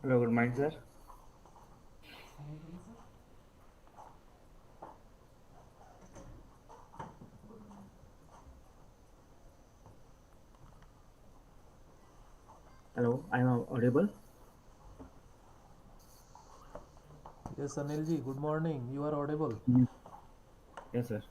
Hello, good morning, sir. Hello, I am audible. Yes, Anil ji, good morning. You are audible. Yes, sir.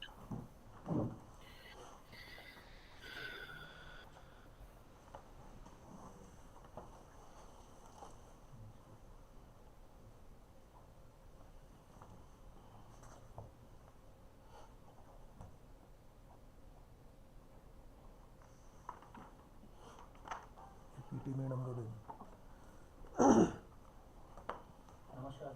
PT madam को दे दो। नमस्कार।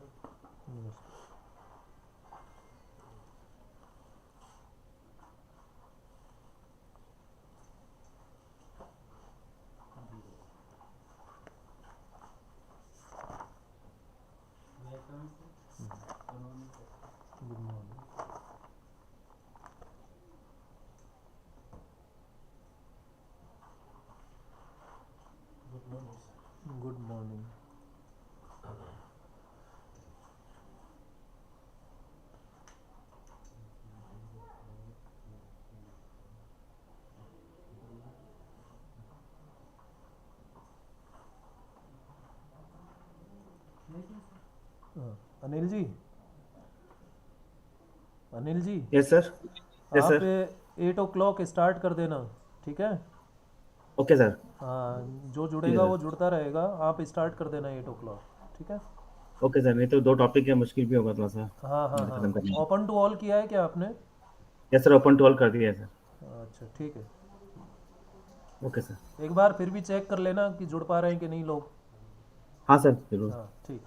Good morning. Good morning. Anil ji, Anil ji, Yes, sir. Yes, आप sir. 8 o'clock start कर देना, ठीक है? Okay, sir. हाँ, जो ठीक है जुड़ेगा वो सर। जुड़ता रहेगा। आप स्टार्ट कर देना 8 o'clock, ठीक है? ओके सर, नहीं तो दो टॉपिक है, मुश्किल भी होगा थोड़ा सा हाँ हाँ खत्म हाँ, करना। ओपन टू ऑल किया है क्या आपने? Yes sir, open to all कर दिया है सर। अच्छा, ठीक है। Okay sir. एक बार फिर भी चेक कर लेना कि जुड़ पा रहे हैं कि नहीं लोग। हाँ सर, जरूर। हाँ, ठीक।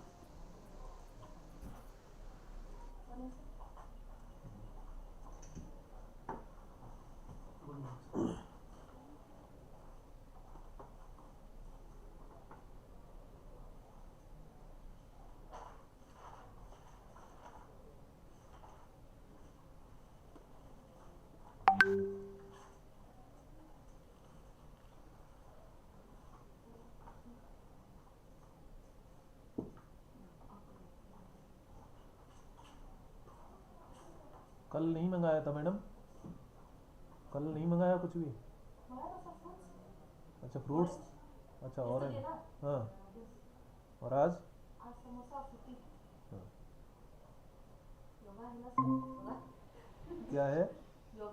कल नहीं मंगाया था मैडम? कल नहीं मंगाया कुछ भी? अच्छा फ्रूट्स। अच्छा ऑरेंज। हाँ। और आज? हाँ। क्या है? हाँ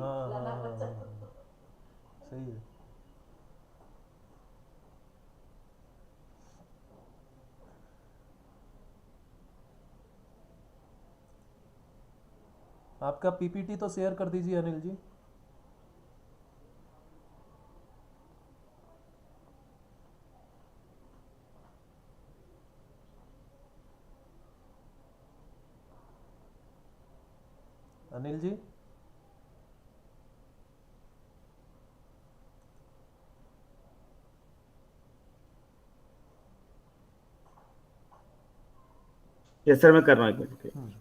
हाँ हाँ हाँ हाँ। सही है। आपका पीपीटी तो शेयर कर दीजिए अनिल जी। अनिल जी। यस सर, मैं कर रहा हूँ, एक मिनट। हम्म।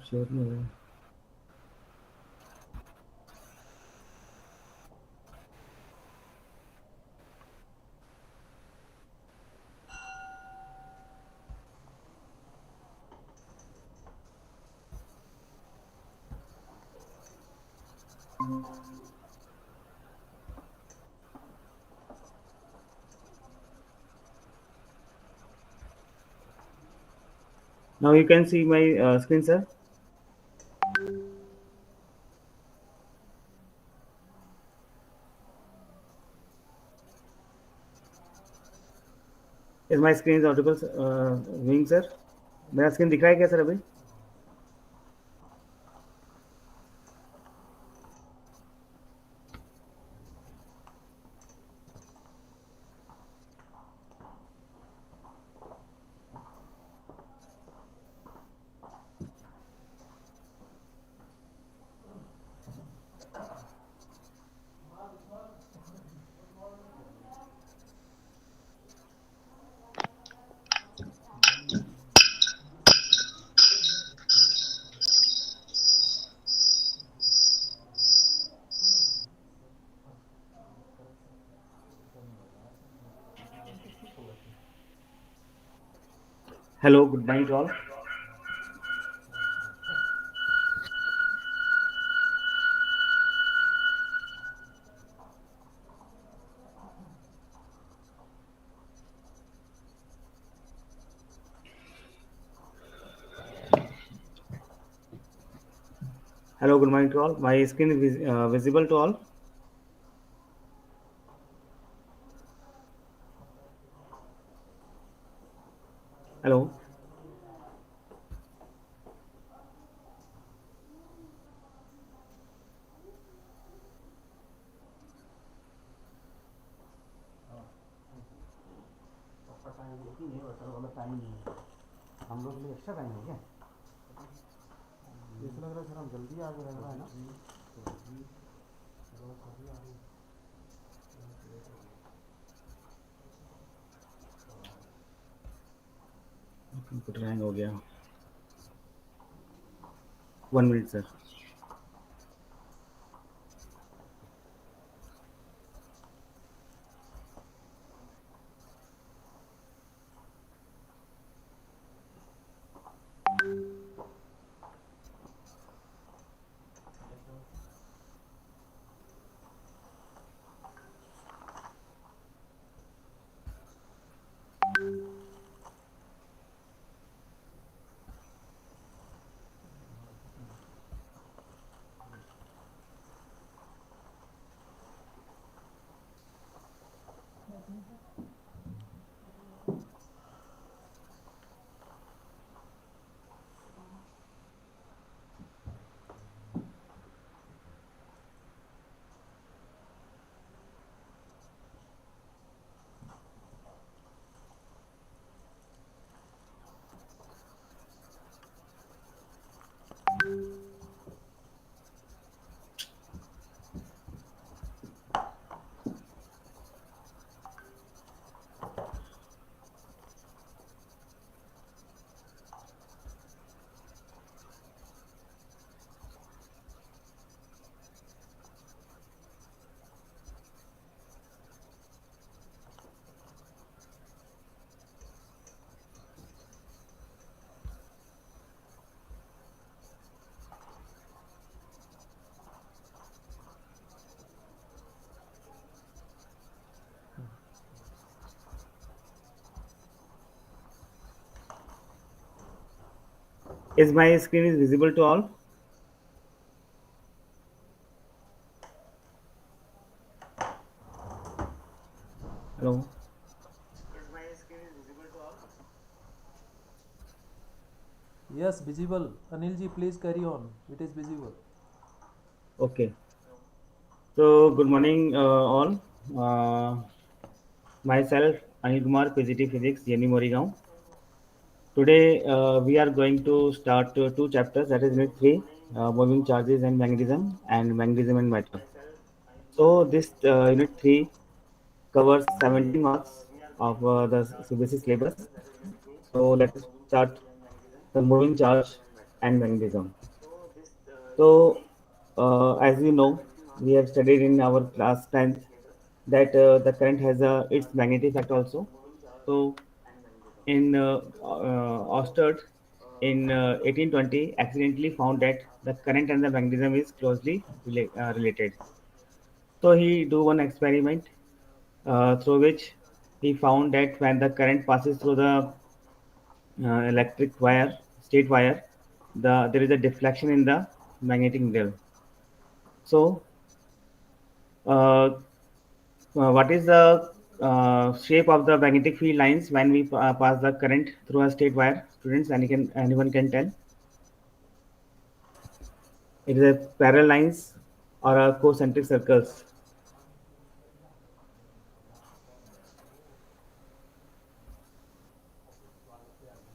श्योर नहीं है। Now you can see my screen, sir. Is my screen is audible, viewing, sir? मेरा स्क्रीन दिख रहा है क्या सर अभी? Hello, good morning to all. Hello, good morning to all. My screen is visible to all. Hello. सबका time देखेंगे, sir वाला time नहीं है, हम लोग के लिए एक्स्ट्रा टाइम है क्या? ऐसा लग रहा है सर हम जल्दी आगे लग रहा है ना। कंप्यूटर हैंग हो गया। 1 minute sir. Is my screen is visible to all? Hello. Yes, visible. Anilji, please carry on. It is visible. Okay. So good morning, all. Uh, Myself, Anil Kumar, PGT Physics, Jenny Morigaon. Today, we are going to start two chapters. That is Unit 3, Moving Charges and Magnetism, and Magnetism and Matter. So this Unit 3 covers 17 marks of the CBSE syllabus. So let us start the moving charge and magnetism. So, as we know, we have studied in our class 10th that the current has its magnetic effect also. So, in Oersted in 1820 accidentally found that the current and the magnetism is closely related. So he do one experiment through which he found that when the current passes through the electric wire, state wire, there is a deflection in the magnetic needle. So, uh, what is the shape of the magnetic field lines when we pass the current through a state wire? Students, anyone can tell? It is a parallel lines or a concentric circles.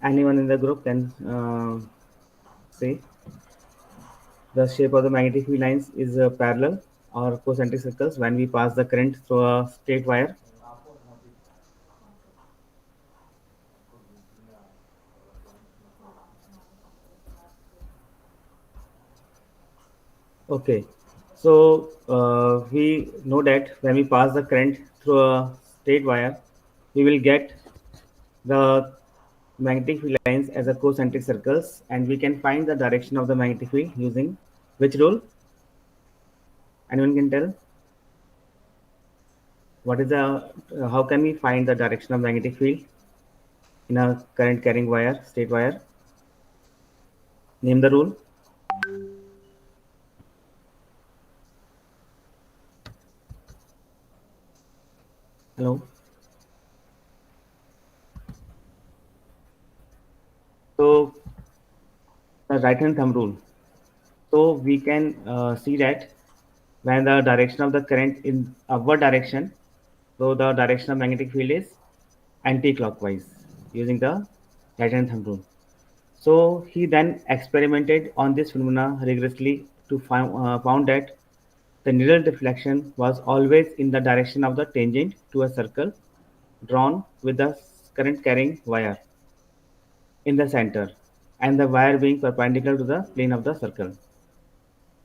Anyone in the group can say the shape of the magnetic field lines is parallel or concentric circles when we pass the current through a straight wire. Okay, so we know that when we pass the current through a straight wire, we will get the magnetic field lines as a concentric circles, and we can find the direction of the magnetic field using which rule? Anyone can tell? What is the how can we find the direction of magnetic field in a current carrying wire, straight wire? Name the rule. Hello. So the right hand thumb rule. So we can see that when the direction of the current in upward direction, so the direction of magnetic field is anti-clockwise using the right hand thumb rule. So he then experimented on this phenomena rigorously to found that the needle deflection was always in the direction of the tangent to a circle drawn with the current carrying wire in the center and the wire being perpendicular to the plane of the circle.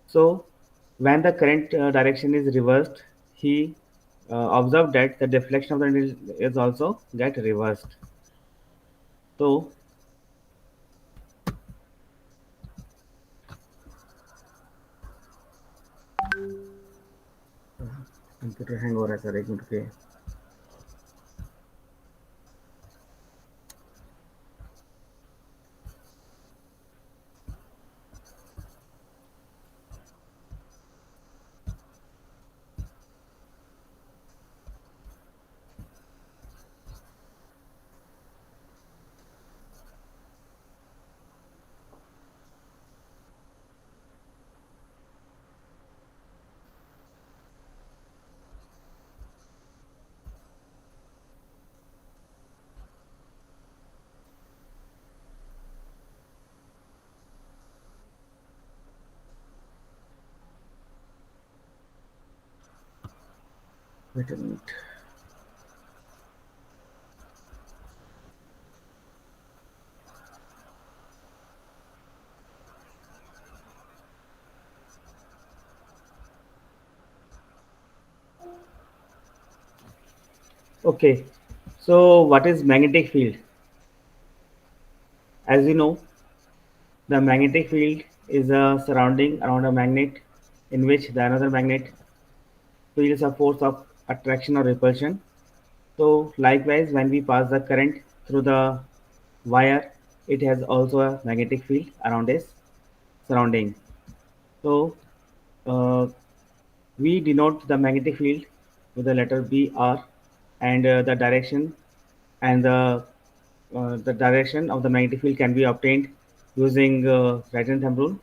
So when the current direction is reversed, he observed that the deflection of the needle is also get reversed. So computer hang हो रहा है sir एक minute के wait a minute Okay, so what is magnetic field? As you know, the magnetic field is a surrounding around a magnet in which the another magnet feels a force of attraction or repulsion. So likewise, when we pass the current through the wire, it has also a magnetic field around its surrounding. So uh, we denote the magnetic field with the letter BR, and the direction of the magnetic field can be obtained using right hand thumb rule,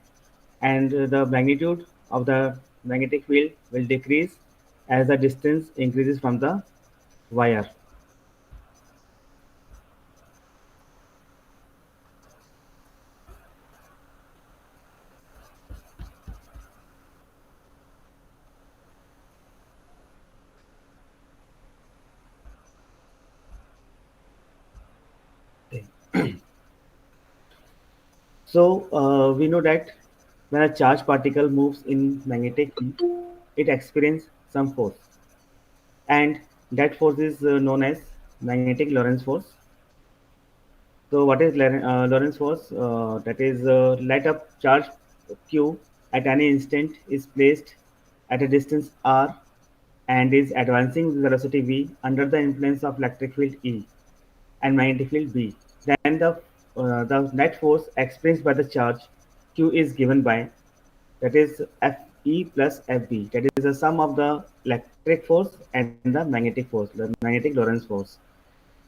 and the magnitude of the magnetic field will decrease as the distance increases from the wire. So we know that when a charged particle moves in magnetic field, it experiences some force, and that force is known as magnetic Lorentz force. So what is Lorentz force? That is light up charge Q at any instant is placed at a distance r and is advancing with velocity v under the influence of electric field E and magnetic field B. Then the net force experienced by the charge Q is given by, that is Fe plus Fb. That is the sum of the electric force and the magnetic force, the magnetic Lorentz force.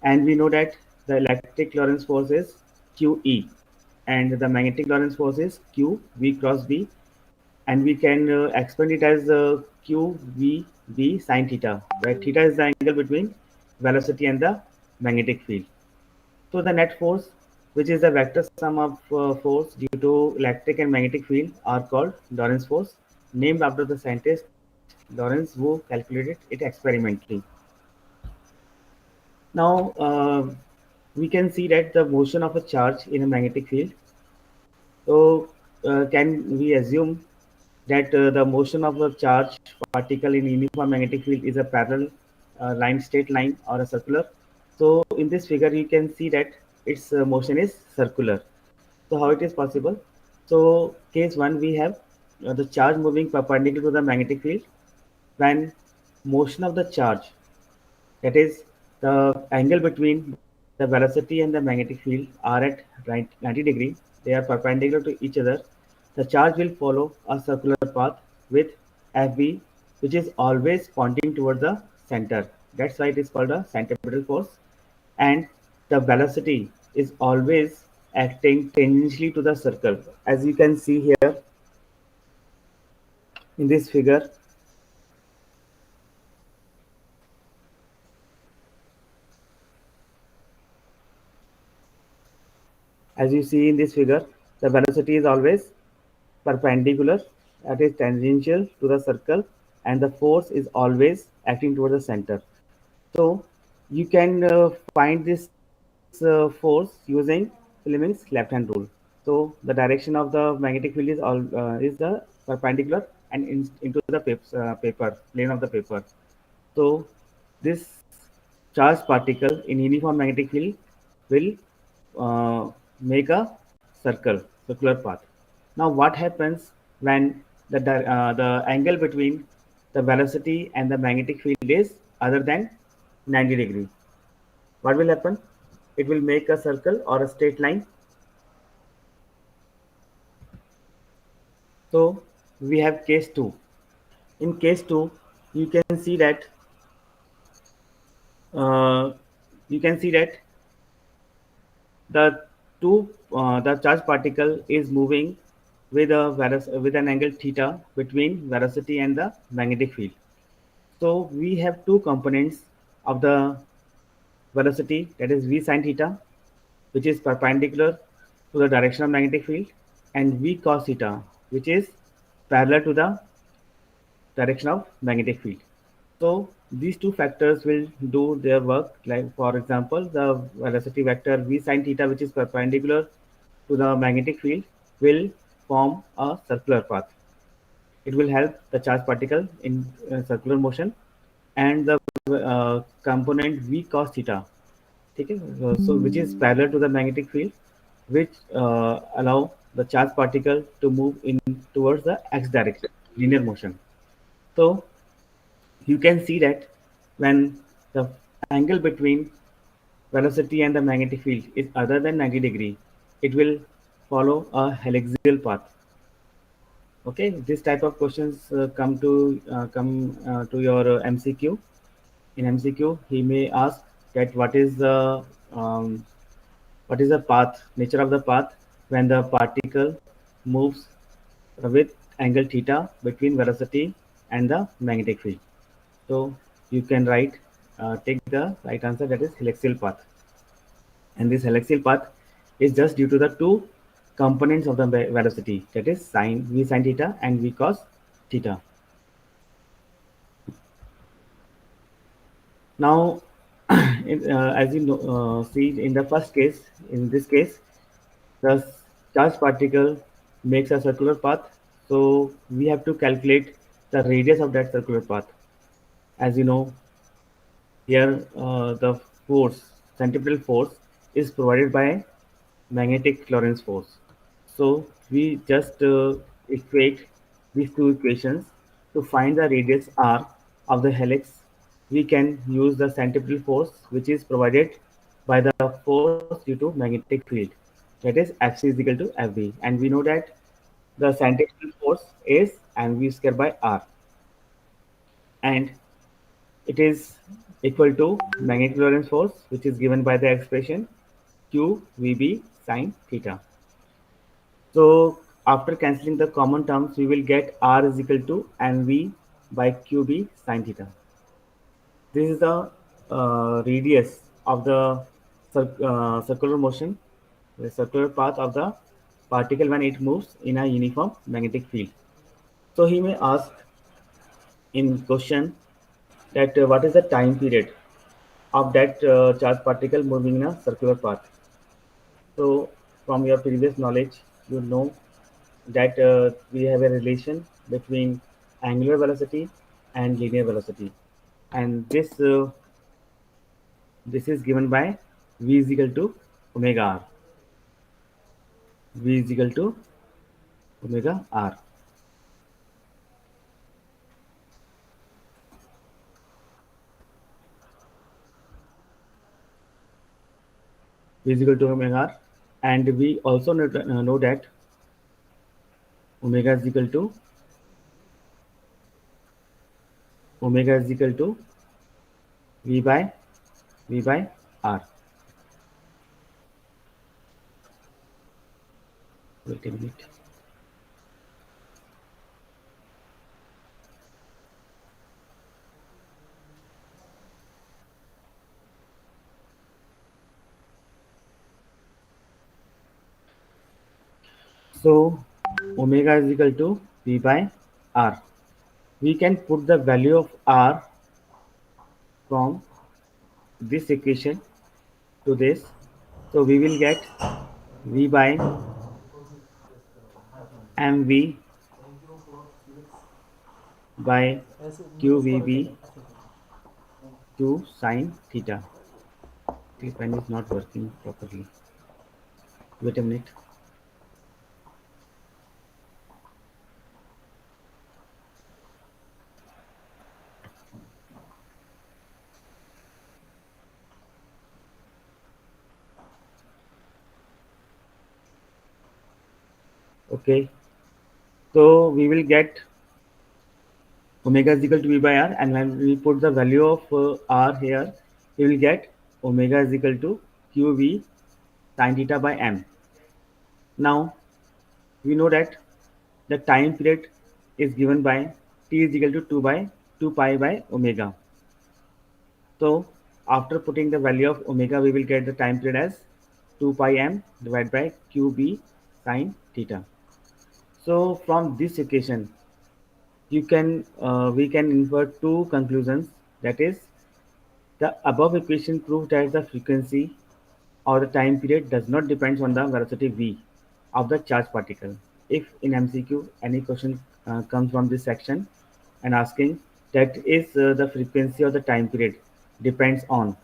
And we know that the electric Lorentz force is QE, and the magnetic Lorentz force is Q V cross B, and we can expand it as Q V B sine theta, where theta is the angle between velocity and the magnetic field. So the net force, which is the vector sum of force due to electric and magnetic field, are called Lorentz force, named after the scientist Lorentz who calculated it experimentally. Now we can see that the motion of a charge in a magnetic field. So can we assume that the motion of a charge particle in uniform magnetic field is a parallel line, straight line, or a circular? So in this figure, you can see that its motion is circular. So how it is possible? So case one, we have the charge moving perpendicular to the magnetic field when motion of the charge, that is the angle between the velocity and the magnetic field, are at 90 degree. They are perpendicular to each other. The charge will follow a circular path with Fb, which is always pointing toward the center. That's why it is called a centripetal force. And the velocity is always acting tangentially to the circle. As you can see here in this figure, as you see in this figure, the velocity is always perpendicular, that is tangential to the circle, and the force is always acting towards the center. So you can find this force using Fleming's left hand rule. So the direction of the magnetic field is the perpendicular and into the paper plane of the paper. So this charged particle in uniform magnetic field will make a circular path. Now, what happens when the angle between the velocity and the magnetic field is other than 90 degree? What will happen? It will make a circle or a straight line. So we have case 2. In case 2, you can see that uh, you can see that the the charged particle is moving with with an angle theta between velocity and the magnetic field. So we have two components of the velocity, that is v sine theta, which is perpendicular to the direction of magnetic field, and v cos theta, which is parallel to the direction of magnetic field. So these two factors will do their work. Like for example, the velocity vector v sine theta, which is perpendicular to the magnetic field, will form a circular path. It will help the charged particle in circular motion, and the component v cos theta, okay, so which is parallel to the magnetic field, which allow the charged particle to move in towards the x direction, linear motion. So you can see that when the angle between velocity and the magnetic field is other than 90 degree, it will follow a heliaxial path. Okay, this type of questions come to your MCQ. In MCQ, he may ask that um, what is the path, nature of the path when the particle moves with angle theta between velocity and the magnetic field. So you can take the right answer, that is heliaxial path. And this heliaxial path is just due to the two components of the velocity, that is sine v sine theta and v cos theta. Now, as you know, see in the first case, in this case, the charged particle makes a circular path. So we have to calculate the radius of that circular path. As you know, here the force, centripetal force, is provided by magnetic Lorentz force. So we just equate these two equations to find the radius r of the helix. We can use the centripetal force, which is provided by the force due to magnetic field, that is Fc is equal to Fb, and we know that the centripetal force is mv square by r, and it is equal to magnetic Lorentz force, which is given by the expression q vb sine theta. So after cancelling the common terms, we will get r is equal to mv by qb sine theta. This is the radius of the circular motion, the circular path of the particle when it moves in a uniform magnetic field. So he may ask in question that what is the time period of that charged particle moving in a circular path. So from your previous knowledge, you know that we have a relation between angular velocity and linear velocity, and this is given by v is equal to omega r. V is equal to omega r. V is equal to omega r, and we also know that omega is equal to v by r. Wait a minute. So omega is equal to v by r. We can put the value of r from this equation to this. So we will get v by mv by ऐसे उसको qvb रखेगा अच्छा to sine theta. The pen is not working properly. Wait a minute. Okay. So we will get omega is equal to v by r, and when we put the value of r here, we will get omega is equal to qv sine theta by m. Now we know that the time period is given by t is equal to 2 pi by omega. So after putting the value of omega, we will get the time period as 2 pi m divided by qb sine theta. So from this equation, we can infer two conclusions. That is, the above equation proves that the frequency or the time period does not depend on the velocity v of the charged particle. If in MCQ any question comes from this section and asking that is the frequency or the time period depends on,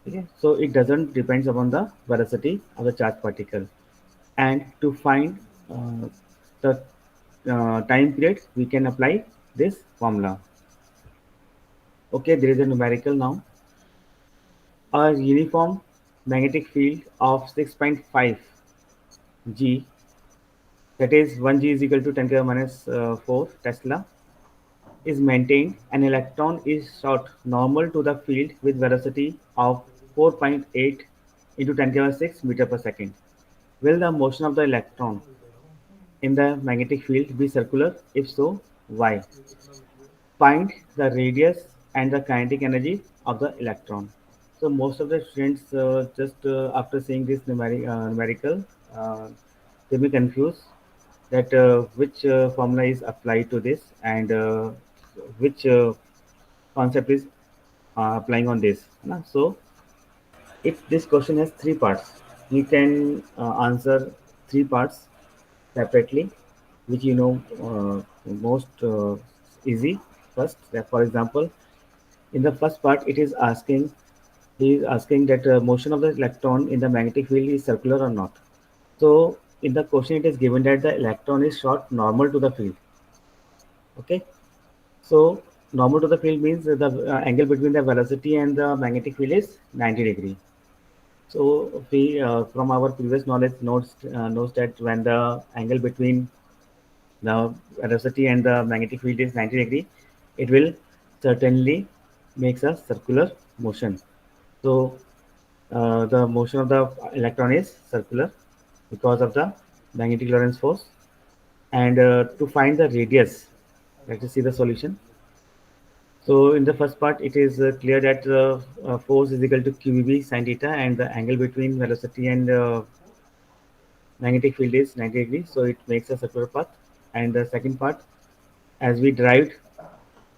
okay, so it doesn't depends upon the velocity of the charged particle. And to find the time period, we can apply this formula. Okay, there is a numerical now. A uniform magnetic field of 6.5 G, that is 1 G is equal to 10 to the minus 4 Tesla, is maintained, an electron is shot normal to the field with velocity of 4.8 into 10 to the 6 meter per second. Will the motion of the electron in the magnetic field be circular? If so, why? Find the radius and the kinetic energy of the electron. So most of the students just after seeing this numerical, uh, they be confused that which formula is applied to this and which concept is applying on this. Na? So if this question has three parts, you can answer three parts separately, which you know most easy. First, for example, in the first part, he is asking that motion of the electron in the magnetic field is circular or not. So in the question, it is given that the electron is shot normal to the field. Okay, so normal to the field means the angle between the velocity and the magnetic field is 90 degree. So we from our previous knowledge knows that when the angle between the velocity and the magnetic field is 90 degree, it will certainly makes a circular motion. So the motion of the electron is circular because of the magnetic Lorentz force. And to find the radius, let us see the solution. So in the first part, it is clear that the force is equal to QB sine theta, and the angle between velocity and magnetic field is 90 degrees. So it makes a circular path. And the second part, as we derived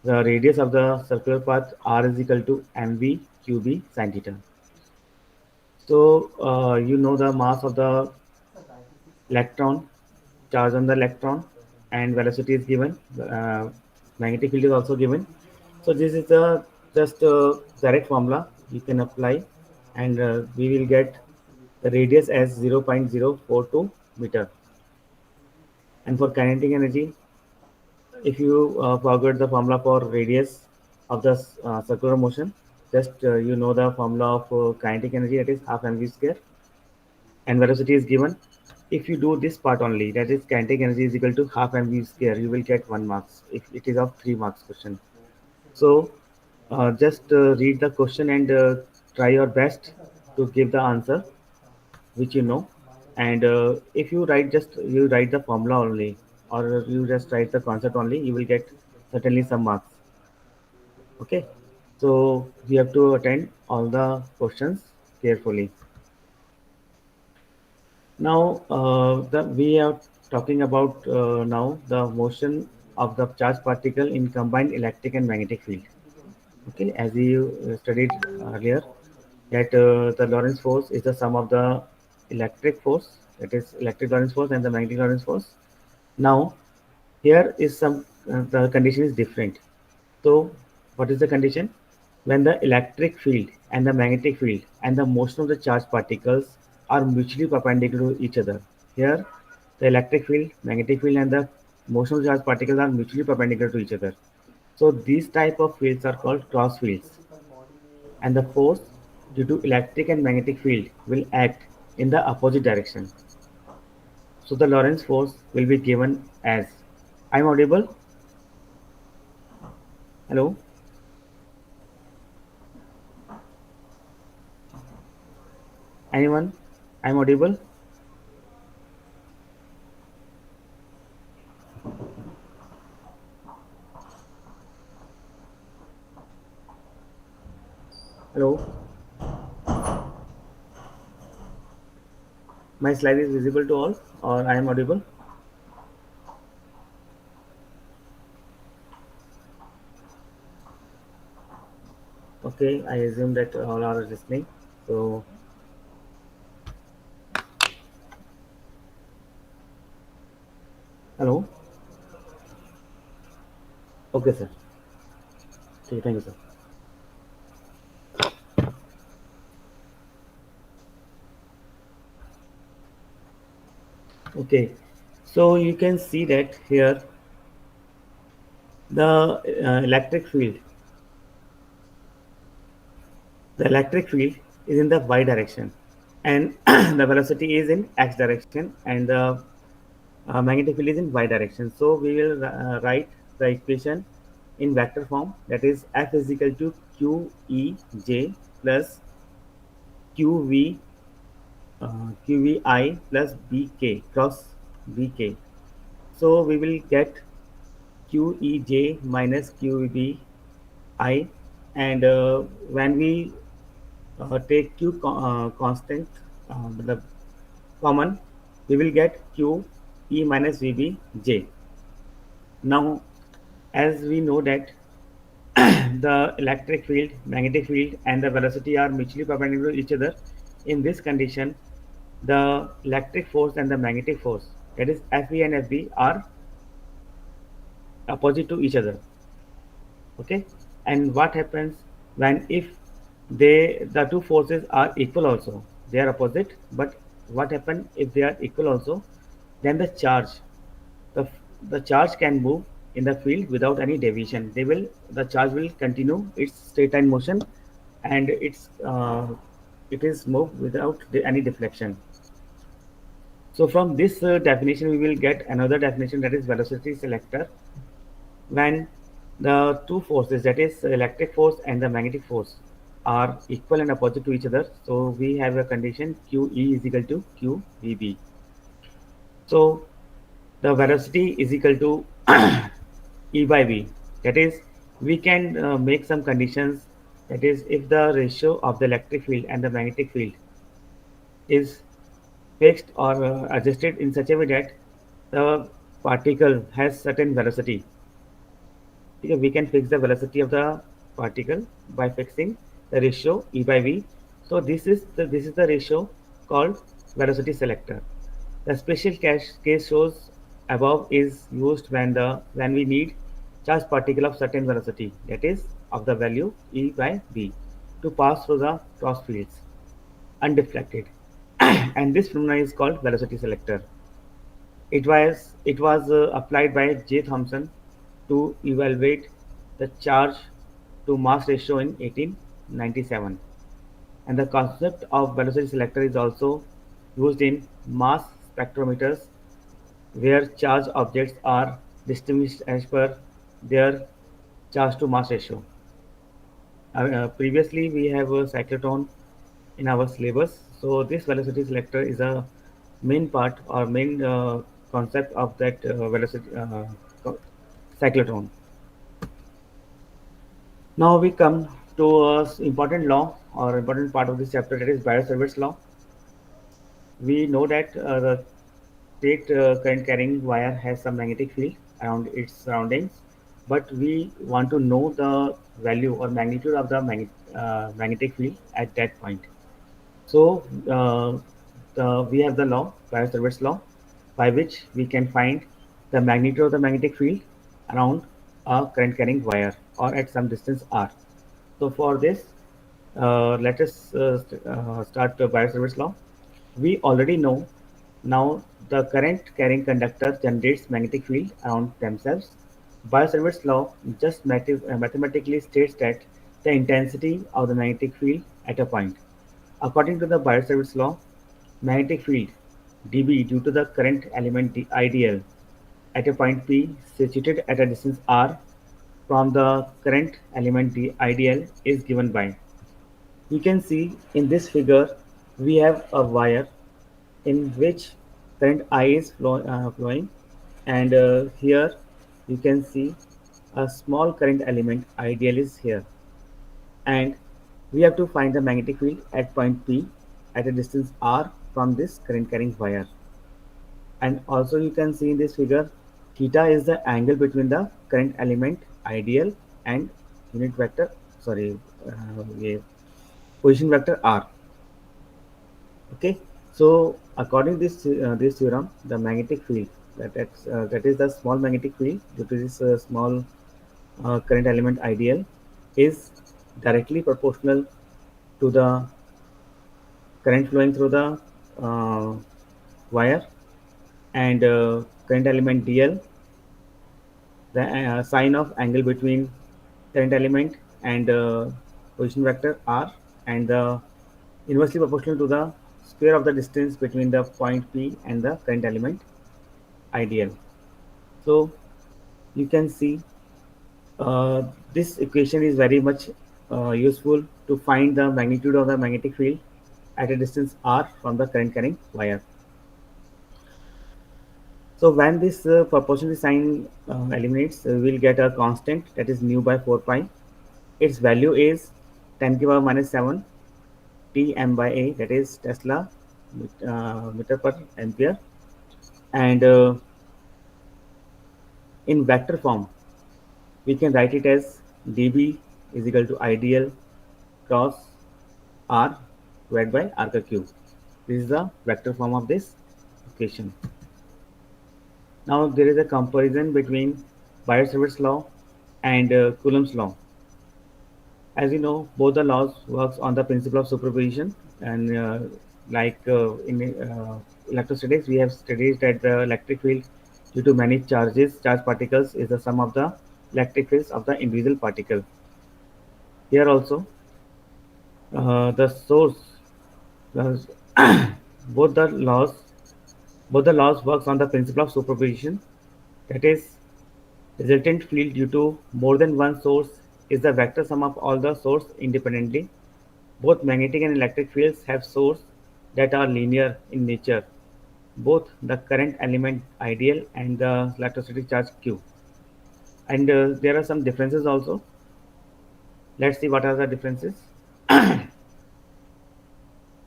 the radius of the circular path, r is equal to mv qb sine theta. So you know the mass of the electron, charge on the electron, and velocity is given. Magnetic field is also given. So this is the just direct formula you can apply, and we will get the radius as 0.042 meter. And for kinetic energy, if you forget the formula for radius of the circular motion, just you know the formula of kinetic energy, that is half mv square, and velocity is given. If you do this part only, that is kinetic energy is equal to half mv square, you will get 1 marks if it is of 3 marks question. So just read the question and try your best to give the answer which you know. And if you write just you write the formula only, or you just write the concept only, you will get certainly some marks. Okay, so we have to attend all the questions carefully. Now the we are talking about now the motion of the charged particle in combined electric and magnetic field. Okay, as you studied earlier, that the Lorentz force is the sum of the electric force, that is electric Lorentz force, and the magnetic Lorentz force. Now here is some the condition is different. So what is the condition? When the electric field and the magnetic field and the motion of the charged particles are mutually perpendicular to each other. Here the electric field, magnetic field, and the motion of the charged particles are mutually perpendicular to each other. So these type of fields are called cross fields, and the force due to electric and magnetic field will act in the opposite direction. So the Lorentz force will be given as, I'm audible? Hello? Anyone? I'm audible? Hello? My slide is visible to all, or I am audible? Okay, I assume that all are listening. So, hello? Okay, sir. Okay, thank you, sir. Okay, so you can see that here the electric field is in the y direction. and the velocity is in x direction, and the magnetic field is in y direction. So we will write the equation in vector form, that is F is equal to QEJ plus QV QVI plus BK cross BK. So we will get QEJ minus QVI, and when we take constant, the common, we will get QE minus VBJ. Now, as we know that the electric field, magnetic field, and the velocity are mutually perpendicular to each other, in this condition, the electric force and the magnetic force, that is FE and FB, are opposite to each other. Okay, and what happens when if the two forces are equal also? They are opposite, but what happens if they are equal also? Then the the charge can move in the field without any deviation. The charge will continue its straight line motion, and it is moved without any deflection. So from this definition, we will get another definition, that is velocity selector. When the two forces, that is electric force and the magnetic force, are equal and opposite to each other, so we have a condition QE is equal to QVB. So the velocity is equal to E by V. That is, we can make some conditions. That is, if the ratio of the electric field and the magnetic field is fixed or adjusted in such a way that the particle has certain velocity, okay, we can fix the velocity of the particle by fixing the ratio E by V. So this is the ratio called velocity selector. The special case shows above is used when we need charged particle of certain velocity, that is of the value E by V, to pass through the cross fields undeflected, and this phenomena is called velocity selector. It was applied by J. Thomson to evaluate the charge to mass ratio in 1897, and the concept of velocity selector is also used in mass spectrometers, where charged objects are distinguished as per their charge to mass ratio. Previously, we have a cyclotron in our syllabus, so this velocity selector is a main part or main concept of that velocity cyclotron. Now we come to a important law or important part of this chapter, that is Biot-Savart's law. We know that the straight current carrying wire has some magnetic field around its surroundings, but we want to know the value or magnitude of the magnetic field at that point. So we have the law, Biot-Savart's law, by which we can find the magnitude of the magnetic field around a current carrying wire or at some distance r. So for this, let us start the Biot-Savart's law. We already know now the current carrying conductor generates magnetic field around themselves. Biot-Savart's law just mathematically states that the intensity of the magnetic field at a point. According to the Biot-Savart's law, magnetic field dB due to the current element ideal at a point P situated at a distance r from the current element ideal is given by. You can see in this figure we have a wire in which current I is flowing, and here you can see a small current element ideal is here, and we have to find the magnetic field at point P at a distance r from this current carrying wire. And also you can see in this figure, theta is the angle between the current element ideal and unit vector, sorry, yeah, position vector r. Okay, so according to this theorem, the magnetic field, that is the small magnetic field due to this small current element ideal, is directly proportional to the current flowing through the uh, wire, and current element dl, the sign of angle between current element and position vector r, and the inversely proportional to the square of the distance between the point P and the current element ideal. So you can see uh, this equation is very much useful to find the magnitude of the magnetic field at a distance r from the current carrying wire. So when this proportionality sign eliminates, we will get a constant that is nu by 4 pi. Its value is 10 to the power minus 7 T m by A, that is Tesla meter per ampere. And in vector form, we can write it as dB is equal to ideal cross R divided by R ka cube. This is the vector form of this equation. Now there is a comparison between Biot-Savart's law and Coulomb's law. As you know, both the laws works on the principle of superposition, and in electrostatics, we have studied that the electric field due to many charge particles, is the sum of the electric fields of the individual particle. Here also, the source, the, both the laws, both the laws works on the principle of superposition. That is, resultant field due to more than one source is the vector sum of all the source independently. Both magnetic and electric fields have sources that are linear in nature, both the current element ideal and the electrostatic charge Q. And there are some differences also. Let's see what are the differences.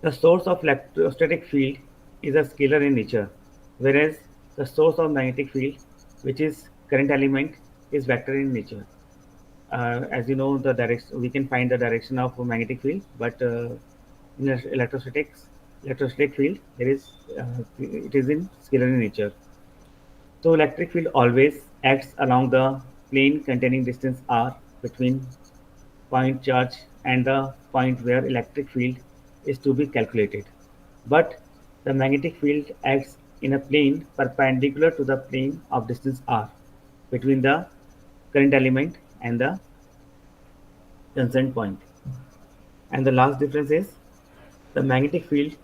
The source of electrostatic field is a scalar in nature, whereas the source of magnetic field, which is current element, is vector in nature. As you know, the direction we can find the direction of magnetic field, but in electrostatic field, there is it is in scalar in nature. So electric field always acts along the plane containing distance r between point charge and the point where electric field is to be calculated. But the magnetic field acts in a plane perpendicular to the plane of distance r between the current element and the concerned point. And the last difference is the magnetic field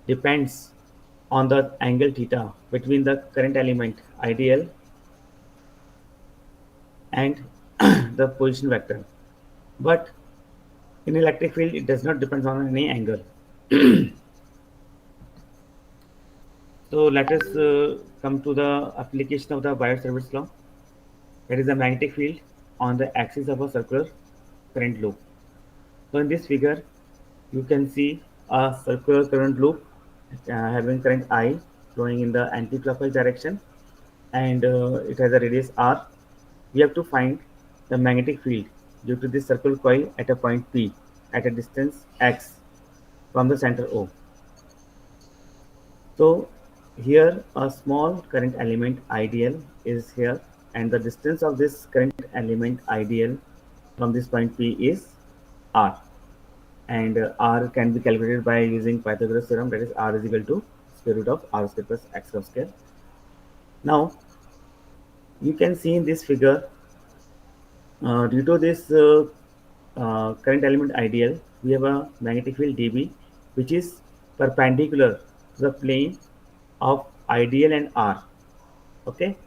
depends on the angle theta between the current element ideal and the position vector. But in electric field, it does not depend on any angle. So let us come to the application of the Biot-Savart's law. That is the magnetic field on the axis of a circular current loop. So in this figure, you can see a circular current loop having current I flowing in the anti-clockwise direction, and it has a radius r. We have to find the magnetic field due to this circular coil at a point P at a distance x from the center O. So here a small current element ideal is here, and the distance of this current element ideal from this point P is r, and r can be calculated by using Pythagoras theorem, that is r is equal to square root of r square plus x square. Now you can see in this figure, due to this current element ideal, we have a magnetic field dB which is perpendicular to the plane of ideal and r. Okay,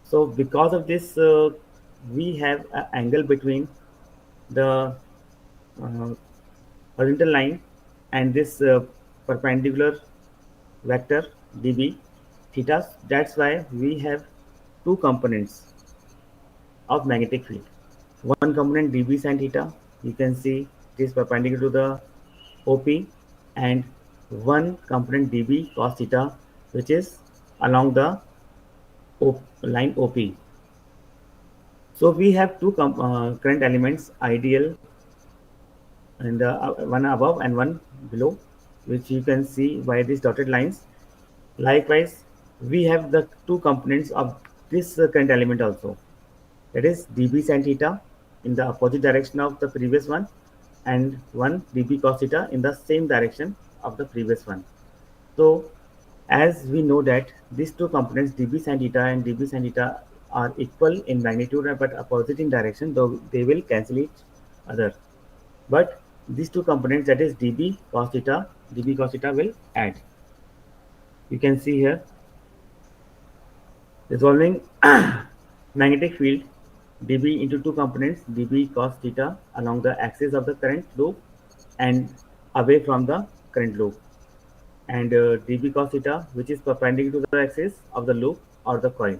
so because of this, we have an angle between the uh, horizontal line and this perpendicular vector dB theta. That's why we have two components of magnetic field. One component dB sin theta, you can see it is perpendicular to the OP, and one component dB cos theta, which is along the line OP. So we have two current elements, ideal and the one above and one below, which you can see by these dotted lines. Likewise, we have the two components of this current element also, that is dB sin theta in the opposite direction of the previous one, and one dB cos theta in the same direction of the previous one. So as we know that these two components dB sin theta and dB sin theta are equal in magnitude but opposite in direction, though they will cancel each other. But these two components, that is dB cos theta will add. You can see here resolving magnetic field dB into two components dB cos theta along the axis of the current loop and away from the current loop, and dB cos theta which is perpendicular to the axis of the loop or the coil.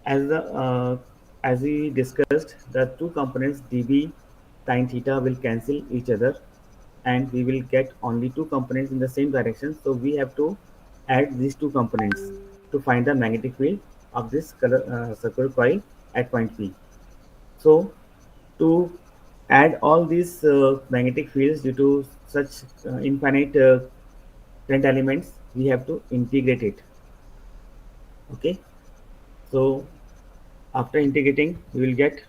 As the as we discussed, the two components dB sin theta will cancel each other, and we will get only two components in the same direction. So we have to add these two components to find the magnetic field of this circular coil at point P. So to add all these magnetic fields due to such infinite current elements, we have to integrate it. Okay. So after integrating, we will get.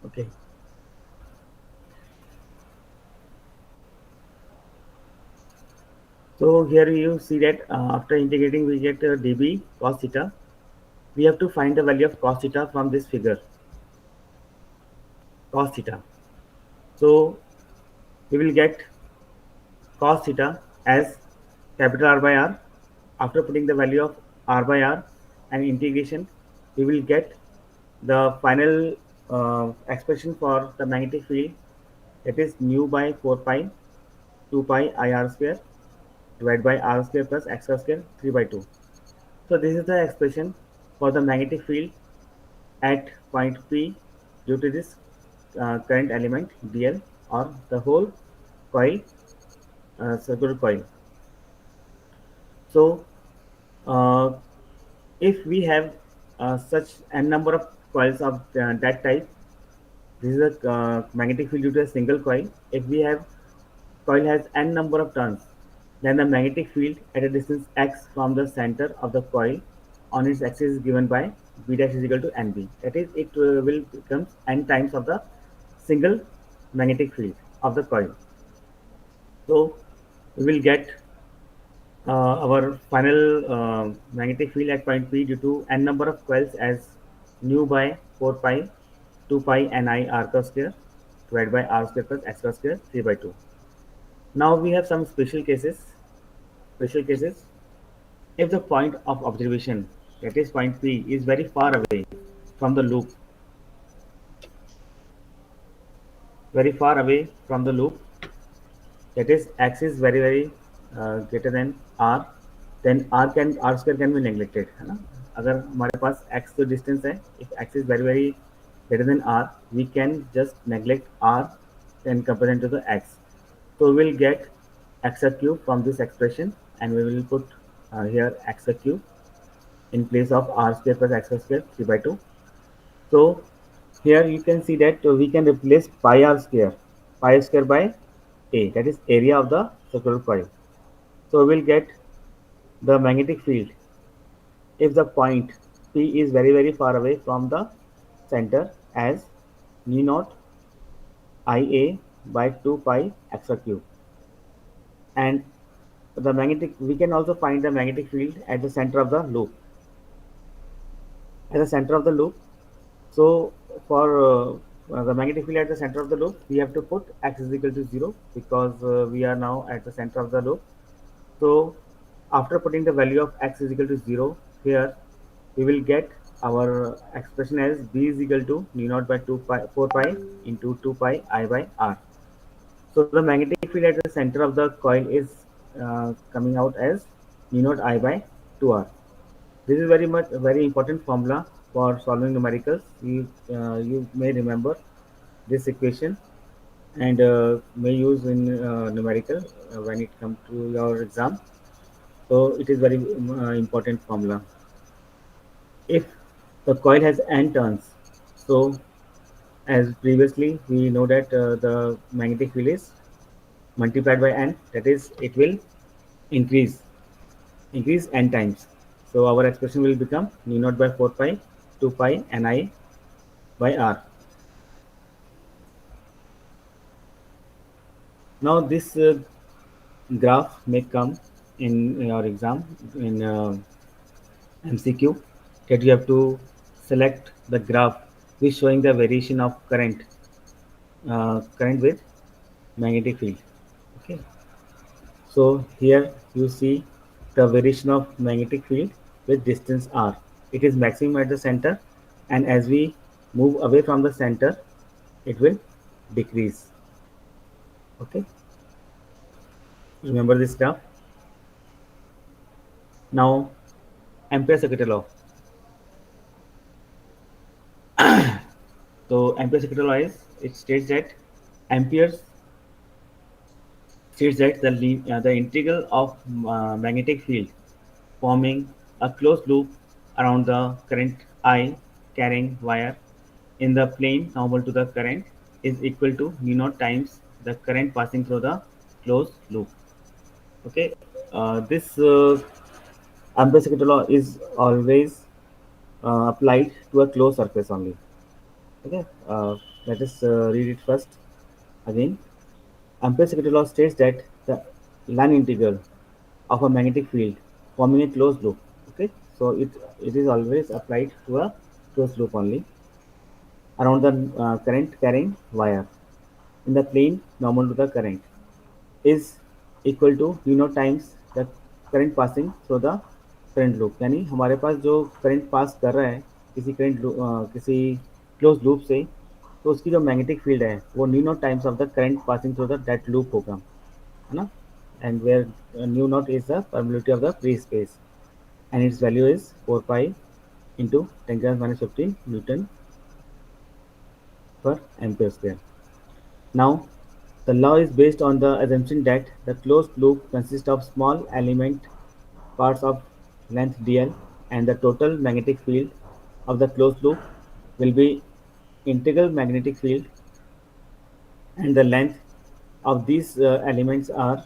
Okay. So here you see that after integrating we get dB cos theta. We have to find the value of cos theta from this figure, cos theta. So we will get cos theta as capital R by R. After putting the value of R by R and integration, we will get the final expression for the magnetic field, that is nu by 4 pi 2 pi I R square divided by R square plus x square 3 by 2. So this is the expression for the magnetic field at point P due to this current element dl or the whole coil, circular coil. So uh, if we have such n number of coils of that type, this is a magnetic field due to a single coil. If we have coil has n number of turns, then the magnetic field at a distance x from the center of the coil on its axis is given by b dash is equal to nb. That is, it will become n times of the single magnetic field of the coil. So we will get our final magnetic field at point P due to n number of coils as nu by 4 pi 2 pi ni r cross square divided by r square plus x cross square 3 by 2. Now we have some special cases. Special cases. If the point of observation, that is point P, is very far away from the loop, very far away from the loop, that is x is very greater than r, then r square can be neglected, है ना. अगर हमारे पास x तो distance है, if x is very greater than r, we can just neglect r in comparison to the x. So we will get x cube from this expression, and we will put here x cube in place of r square plus x square 3 by 2. So here you can see that we can replace pi square by a, that is area of the circular coil. So we will get the magnetic field if the point P is very far away from the center as mu naught Ia by 2 pi x cube. And the magnetic, we can also find the magnetic field at the center of the loop. At the center of the loop, so for the magnetic field at the center of the loop, we have to put x is equal to 0 because we are now at the center of the loop. So after putting the value of x is equal to 0 here, we will get our expression as b is equal to mu naught by 4 pi into 2 pi I by r. So the magnetic field at the center of the coil is coming out as mu naught I by 2r. This is very important formula for solving numericals. You may remember this equation and may use in numerical when it comes to your exam. So it is very important formula. If the coil has n turns, so as previously we know that the magnetic field is multiplied by n, that is it will increase n times. So our expression will become mu naught by 4 pi 2 pi ni by r. Now this graph may come in your exam in MCQ, that you have to select the graph which showing the variation of current with magnetic field. Okay, so here you see the variation of magnetic field with distance r. It is maximum at the center, and as we move away from the center, it will decrease. Okay, remember this graph. Now, Ampere second law. So Ampere second law is, it states that Ampere's states that the integral of magnetic field forming a closed loop around the current I carrying wire in the plane normal to the current is equal to mu naught times the current passing through the closed loop. Okay, this Ampere's second law is always applied to a closed surface only. Okay, let us read it first again. Ampere's second law states that the line integral of a magnetic field forming a closed loop. Okay, so it is always applied to a closed loop only around the current carrying wire in the plane normal to the current is equal to u not times the current passing through the current loop. यानी हमारे पास जो current pass कर रहा है किसी close loop से, तो उसकी जो मैग्नेटिक फील्ड है वो mu nought times of the current passing through the that loop होगा, है ना। And where mu nought is the permeability of the free space and its value is 4 pi into 10 to the minus 15 Newton per ampere square. Now, the law is based on the assumption that the closed loop consists of small element parts of length dl, and the total magnetic field of the closed loop will be integral magnetic field, and the length of these elements are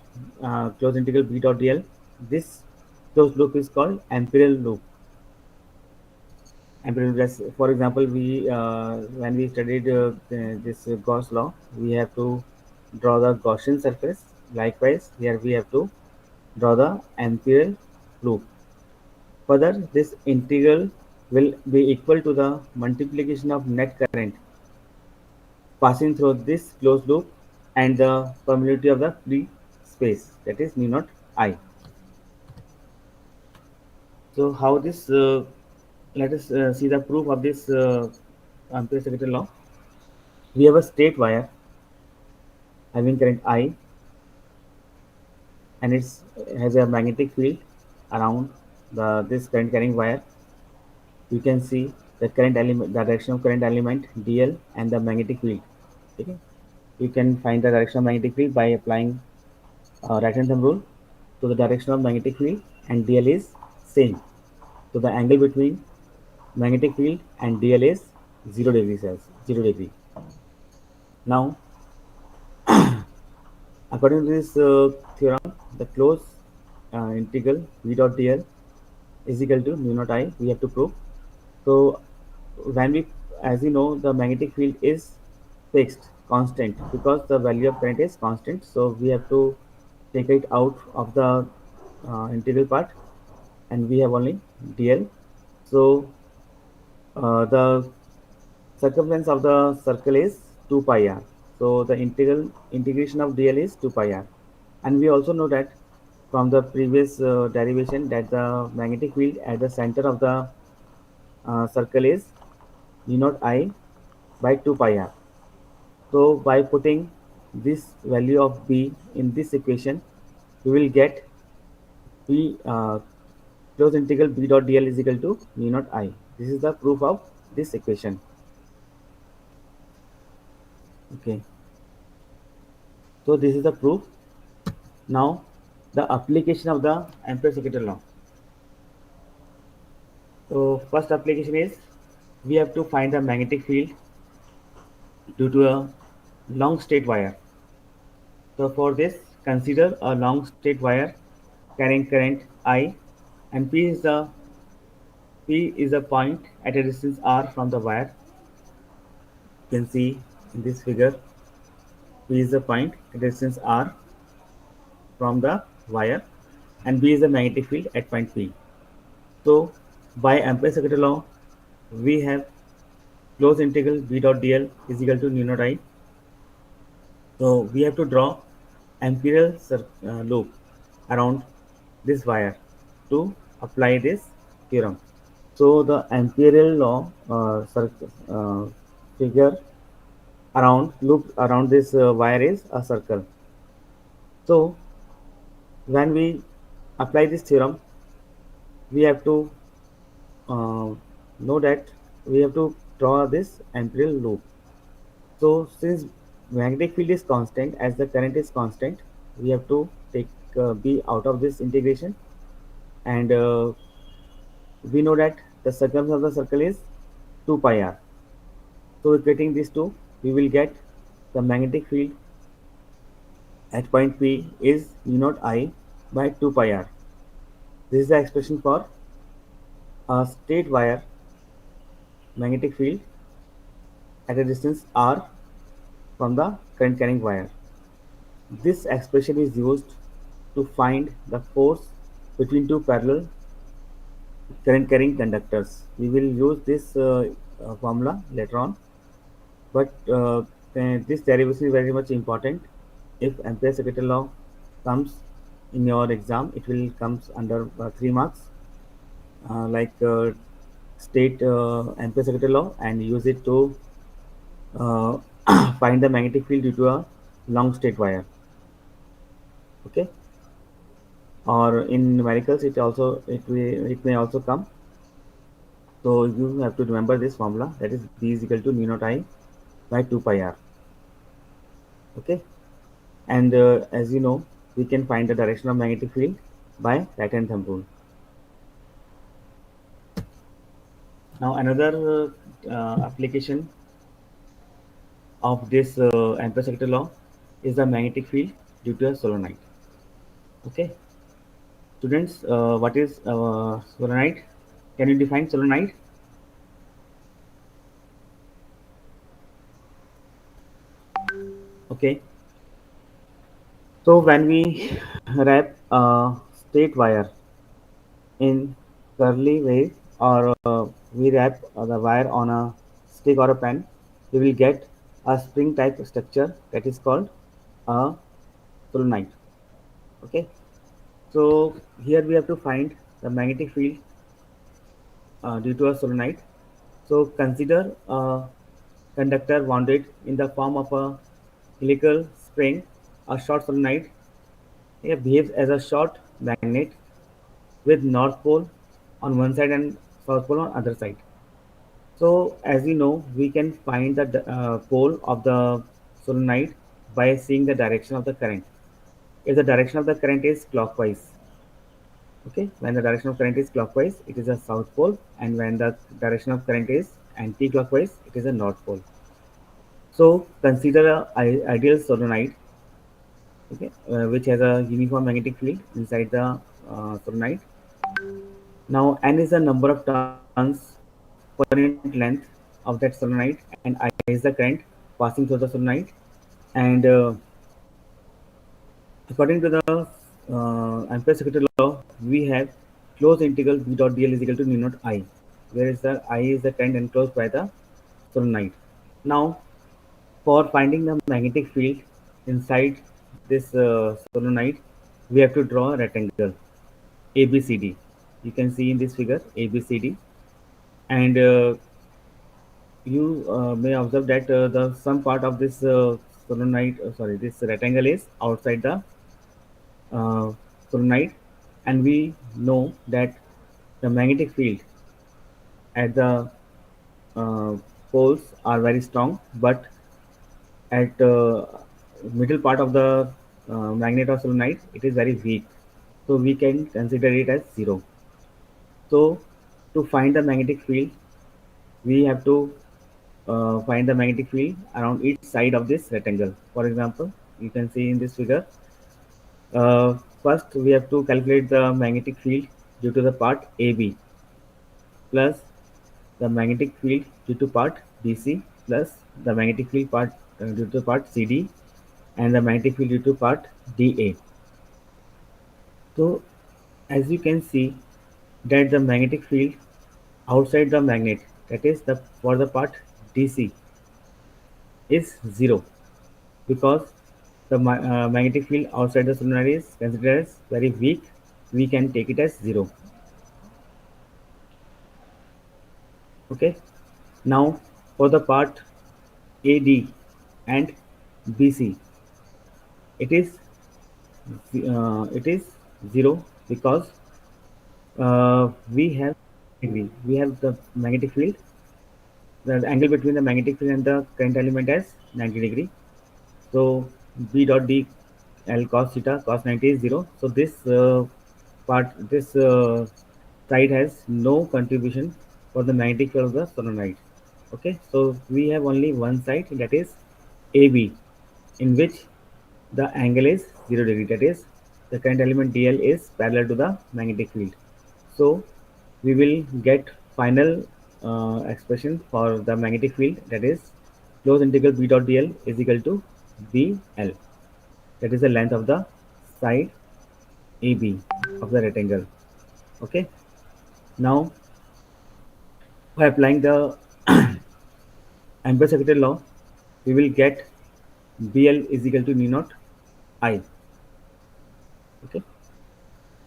closed integral b dot dl. This closed loop is called amperial loop. For example, we when we studied this Gauss law, we have to draw the Gaussian surface. Likewise, here we have to draw the amperial loop. Further, this integral will be equal to the multiplication of net current passing through this closed loop and the permeability of the free space, that is mu naught I. So how this? Let us see the proof of this Ampere second law. We have a straight wire having current I, and it has a magnetic field around this current carrying wire. You can see the current element, the direction of current element dl, and the magnetic field. Okay, you can find the direction of magnetic field by applying right hand thumb rule. So the direction of magnetic field and dl is same. So the angle between magnetic field and dl is 0 degree celsius, 0 degree. Now, according to this theorem, the closed integral v dot dl is equal to mu naught I. We have to prove. So when we, as you know, the magnetic field is fixed, constant, because the value of current is constant. So we have to take it out of the integral part, and we have only dl. So the circumference of the circle is 2 pi r. So the integration of dl is 2 pi r. And we also know that from the previous derivation that the magnetic field at the center of the circle is mu naught I by 2 pi r. So by putting this value of b in this equation, we will get b close integral b dot dl is equal to mu naught I. This is the proof of this equation. Okay. So this is the proof. Now the application of the Ampere second law. So first application is, we have to find the magnetic field due to a long straight wire. So for this, consider a long straight wire carrying current I, and P is a point at a distance r from the wire. You can see in this figure. P is the point at distance r from the wire, and B is the magnetic field at point P. So by Ampere's second law, we have closed integral B dot dl is equal to nu naught I. So we have to draw amperial loop around this wire to apply this theorem. So the amperial law figure around loop around this wire is a circle. So when we apply this theorem, we have to uh, know that we have to draw this amperial loop. So since magnetic field is constant as the current is constant, we have to take B out of this integration, and we know that the circumference of the circle is 2 pi r. So equating these two, we will get the magnetic field at point P is mu naught I by 2 pi r. This is the expression for a straight wire magnetic field at a distance r from the current carrying wire. This expression is used to find the force between two parallel current carrying conductors. We will use this formula later on, but this derivation is very much important. If Ampere's second law comes in your exam, it will comes under 3 marks, like state Ampere's second law and use it to uh, find the magnetic field due to a long straight wire. Okay, or in numericals, it may also come. So you have to remember this formula, that is B is equal to mu naught I by 2 pi r. Okay, and as you know, we can find the direction of magnetic field by right hand thumb rule. Now another application of this Ampere's second law is the magnetic field due to a solenoid. Okay, students, what is solenoid? Can you define solenoid? Okay, so when we wrap a straight wire in curly way, or we wrap the wire on a stick or a pen, we will get a spring type structure that is called a solenoid. Okay, so here we have to find the magnetic field due to a solenoid. So consider a conductor wounded in the form of a helical spring. A short solenoid, it behaves as a short magnet with north pole on one side and south pole on other side. So as you know, we can find the pole of the solenoid by seeing the direction of the current. If the direction of the current is clockwise, okay, when the direction of current is clockwise, it is a south pole, and when the direction of current is anti-clockwise, it is a north pole. So consider a ideal solenoid, okay, which has a uniform magnetic field inside the solenoid. Now n is the number of turns per unit length of that solenoid, and I is the current passing through the solenoid. And according to the Ampere's second law, we have closed integral B dot dl is equal to nu naught I, where is the I is the current enclosed by the solenoid. Now, for finding the magnetic field inside this solenoid, we have to draw a rectangle ABCD. You can see in this figure ABCD, and you may observe that the some part of this this rectangle is outside the uh, solenoid, and we know that the magnetic field at the uh, poles are very strong, but at middle part of the magnet or solenoid, it is very weak. So we can consider it as zero. So to find the magnetic field, we have to find the magnetic field around each side of this rectangle. For example, you can see in this figure. First, we have to calculate the magnetic field due to the part AB plus the magnetic field due to part BC plus the magnetic field part due to part CD and the magnetic field due to part dA. So as you can see that the magnetic field outside the magnet, that is the for the part DC, is zero, because the magnetic field outside the solenoid is considered as very weak. We can take it as zero. Okay. Now for the part AD and BC, it is it is zero, because we have degree. We have the magnetic field, the angle between the magnetic field and the current element as 90 degree. So B dot D L cos theta cos 90 is zero. So this side has no contribution for the magnetic field of the solenoid. Okay, so we have only one side, that is AB, in which the angle is 0 degree. That is, the current element DL is parallel to the magnetic field. So we will get final expression for the magnetic field, that is closed integral B dot dl is equal to BL. That is the length of the side AB of the rectangle. Okay. Now by applying the Ampere-Secretary law, we will get BL is equal to mu naught I. Okay.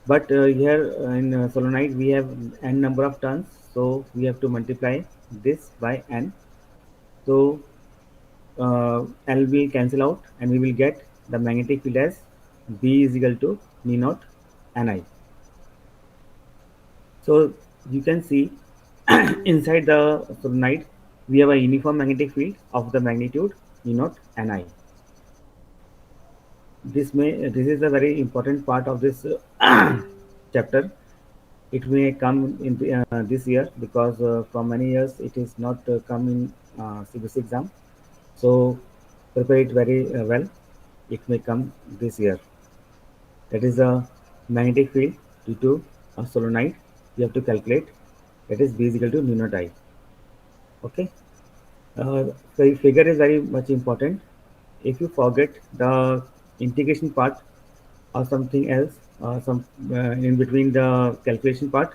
But here in solenoid we have n number of turns, so we have to multiply this by n. So L will cancel out and we will get the magnetic field as B is equal to mu naught Ni. So you can see inside the solenoid we have a uniform magnetic field of the magnitude mu naught Ni. This is a very important part of this chapter. It may come in this year, because from many years it is not come in CBC exam. So prepare it very well. It may come this year. That is a magnetic field due to a solenoid. You have to calculate. That is B is equal to mu naught I. Okay. The figure is very much important. If you forget the integration part or something else, some in between the calculation part,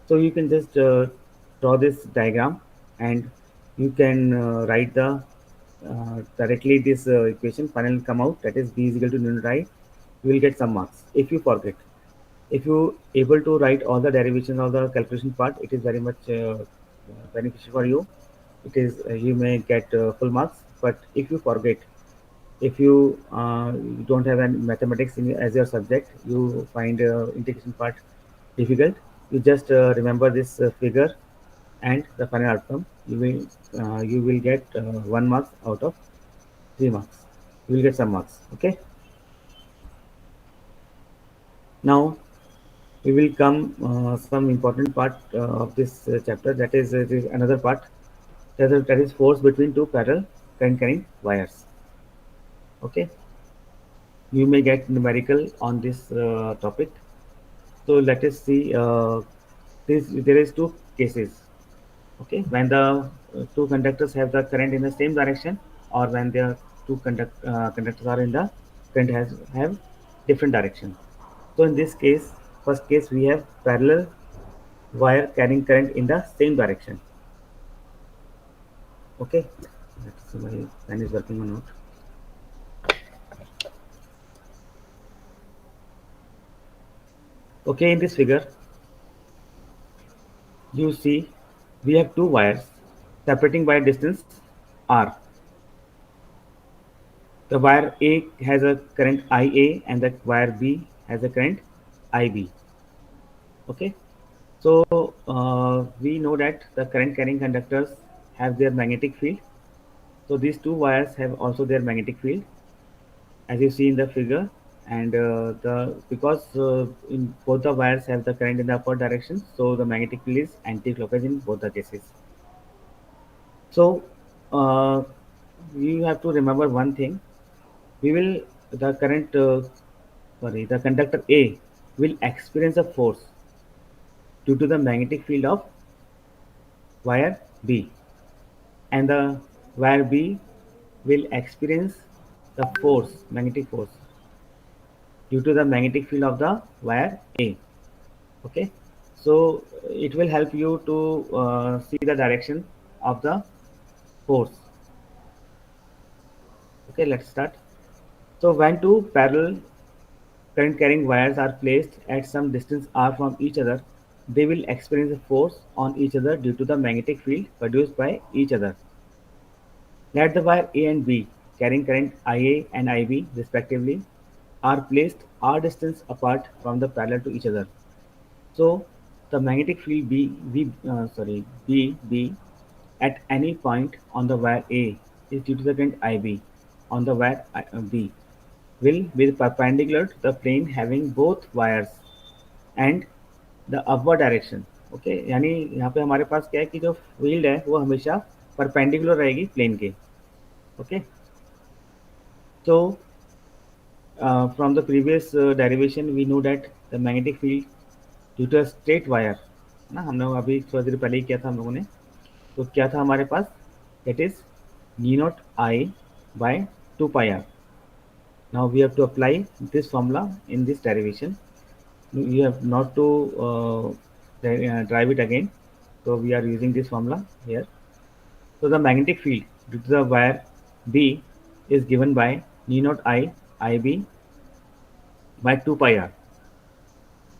so you can just draw this diagram and you can write the directly this equation. Final come out, that is B is equal to mu naught I. You will get some marks. If you forget, if you able to write all the derivations of the calculation part, it is very much beneficial for you. It is you may get full marks. But if you forget, if you don't have any mathematics as your subject, you find integration part difficult, you just remember this figure and the final outcome. You will get 1 mark out of 3 marks. You will get some marks. Okay. Now we will come some important part of this chapter, that is another part, that is force between two parallel current carrying wires. Okay. You may get numerical on this topic. So let us see. There is two cases. Okay, when the two conductors have the current in the same direction, or when the two conductors are in the current have different direction. So in this case, first case, we have parallel wire carrying current in the same direction. Okay, let's see my pen is working or not. Okay, in this figure, you see we have two wires separating by a distance r. The wire A has a current IA and the wire B has a current IB. Okay, so we know that the current carrying conductors have their magnetic field. So these two wires have also their magnetic field, as you see in the figure. And the because in both the wires have the current in the upward direction, so the magnetic field is anti-clockwise in both the cases. So uh, you have to remember one thing. We will the current sorry, the conductor A will experience a force due to the magnetic field of wire B, and the wire B will experience the force, magnetic force, due to the magnetic field of the wire A. Okay, so it will help you to see the direction of the force. Okay, let's start. So when two parallel current carrying wires are placed at some distance r from each other, they will experience a force on each other due to the magnetic field produced by each other. Let the wire A and B, carrying current Ia and Ib respectively, are placed r distance apart from the parallel to each other. So the magnetic field BB at any point on the wire A is due to the current Ib on the wire B will be perpendicular to the plane having both wires and the upward direction. Okay, यानी यहाँ पे हमारे पास क्या है कि जो field है वो हमेशा परपेंडिकुलर रहेगी प्लेन के. ओके, तो from the previous derivation we know that the magnetic field due to a straight wire, है ना, हमने अभी थोड़ी देर पहले ही किया था हम लोगों ने. तो क्या था हमारे पास, that is mu naught I by 2 pi r. Now we have to apply this formula in this derivation. You have not to drive it again. So we are using this formula here. So the magnetic field due to the wire B is given by E naught I IB by 2 pi r,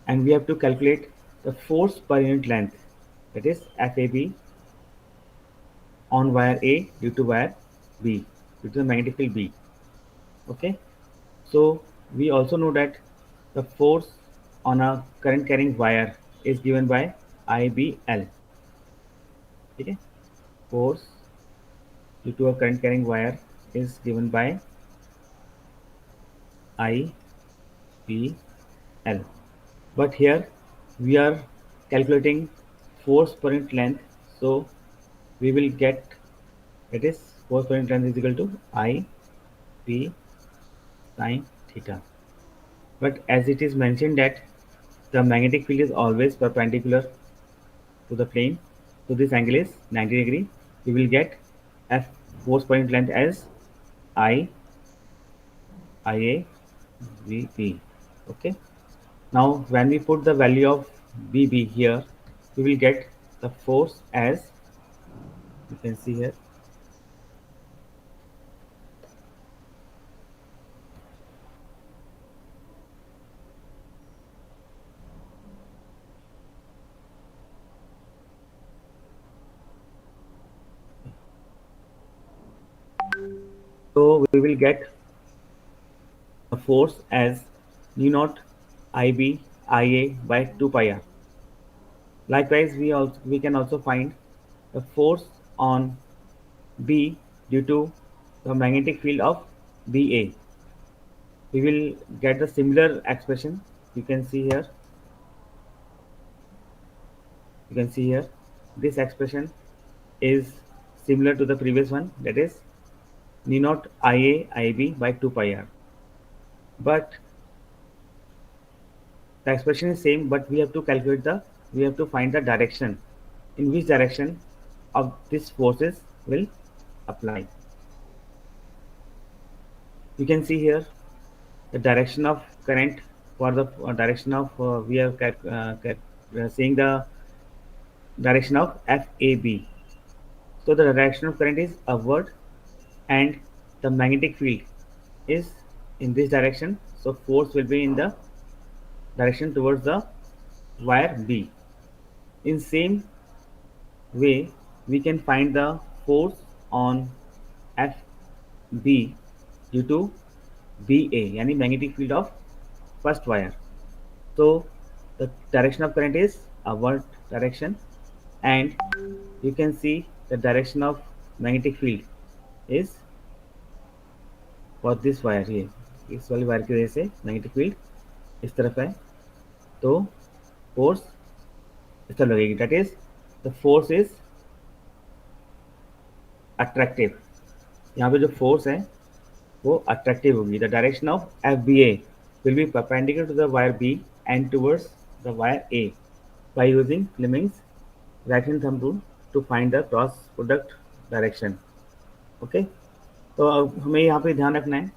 and we have to calculate the force per unit length, that is FAB on wire A due to wire B due to the magnetic field B. Okay, so we also know that the force on a current carrying wire is given by IBL. Okay, force due to a current carrying wire is given by IBL. But here we are calculating force per unit length, so we will get, it is force per unit length is equal to I P sine theta. But as it is mentioned that the magnetic field is always perpendicular to the plane, so this angle is 90 degree. We will get F force per unit length as I IA VP. Okay. Now when we put the value of BB here, we will get the force as, you can see here. So we will get the force as mu naught IB IA by 2 pi r. Likewise, we can also find the force on B due to the magnetic field of BA. We will get the similar expression. You can see here. You can see here. This expression is similar to the previous one. That is mu naught IA IB by 2 pi r. But the expression is same, but we have to calculate the, we have to find the direction in which direction of these forces will apply. You can see here the direction of current for the direction of we are seeing the direction of FAB. So the direction of current is upward and the magnetic field is in this direction. So force will be in the direction towards the wire B. In same way, we can find the force on FB due to BA, यानी magnetic field of first wire. So the direction of current is upward direction, and you can see the direction of magnetic field is for this wire here. इस वाली wire की वजह से magnetic field इस तरफ है, तो force इस तरफ लगेगी. That is, the force is attractive. यहाँ पे जो force है वो attractive होगी. The direction of FBA will be perpendicular to the wire B and towards the wire A by using Fleming's right hand thumb rule to find the cross product direction. Okay, तो अब हमें यहाँ पे ध्यान रखना है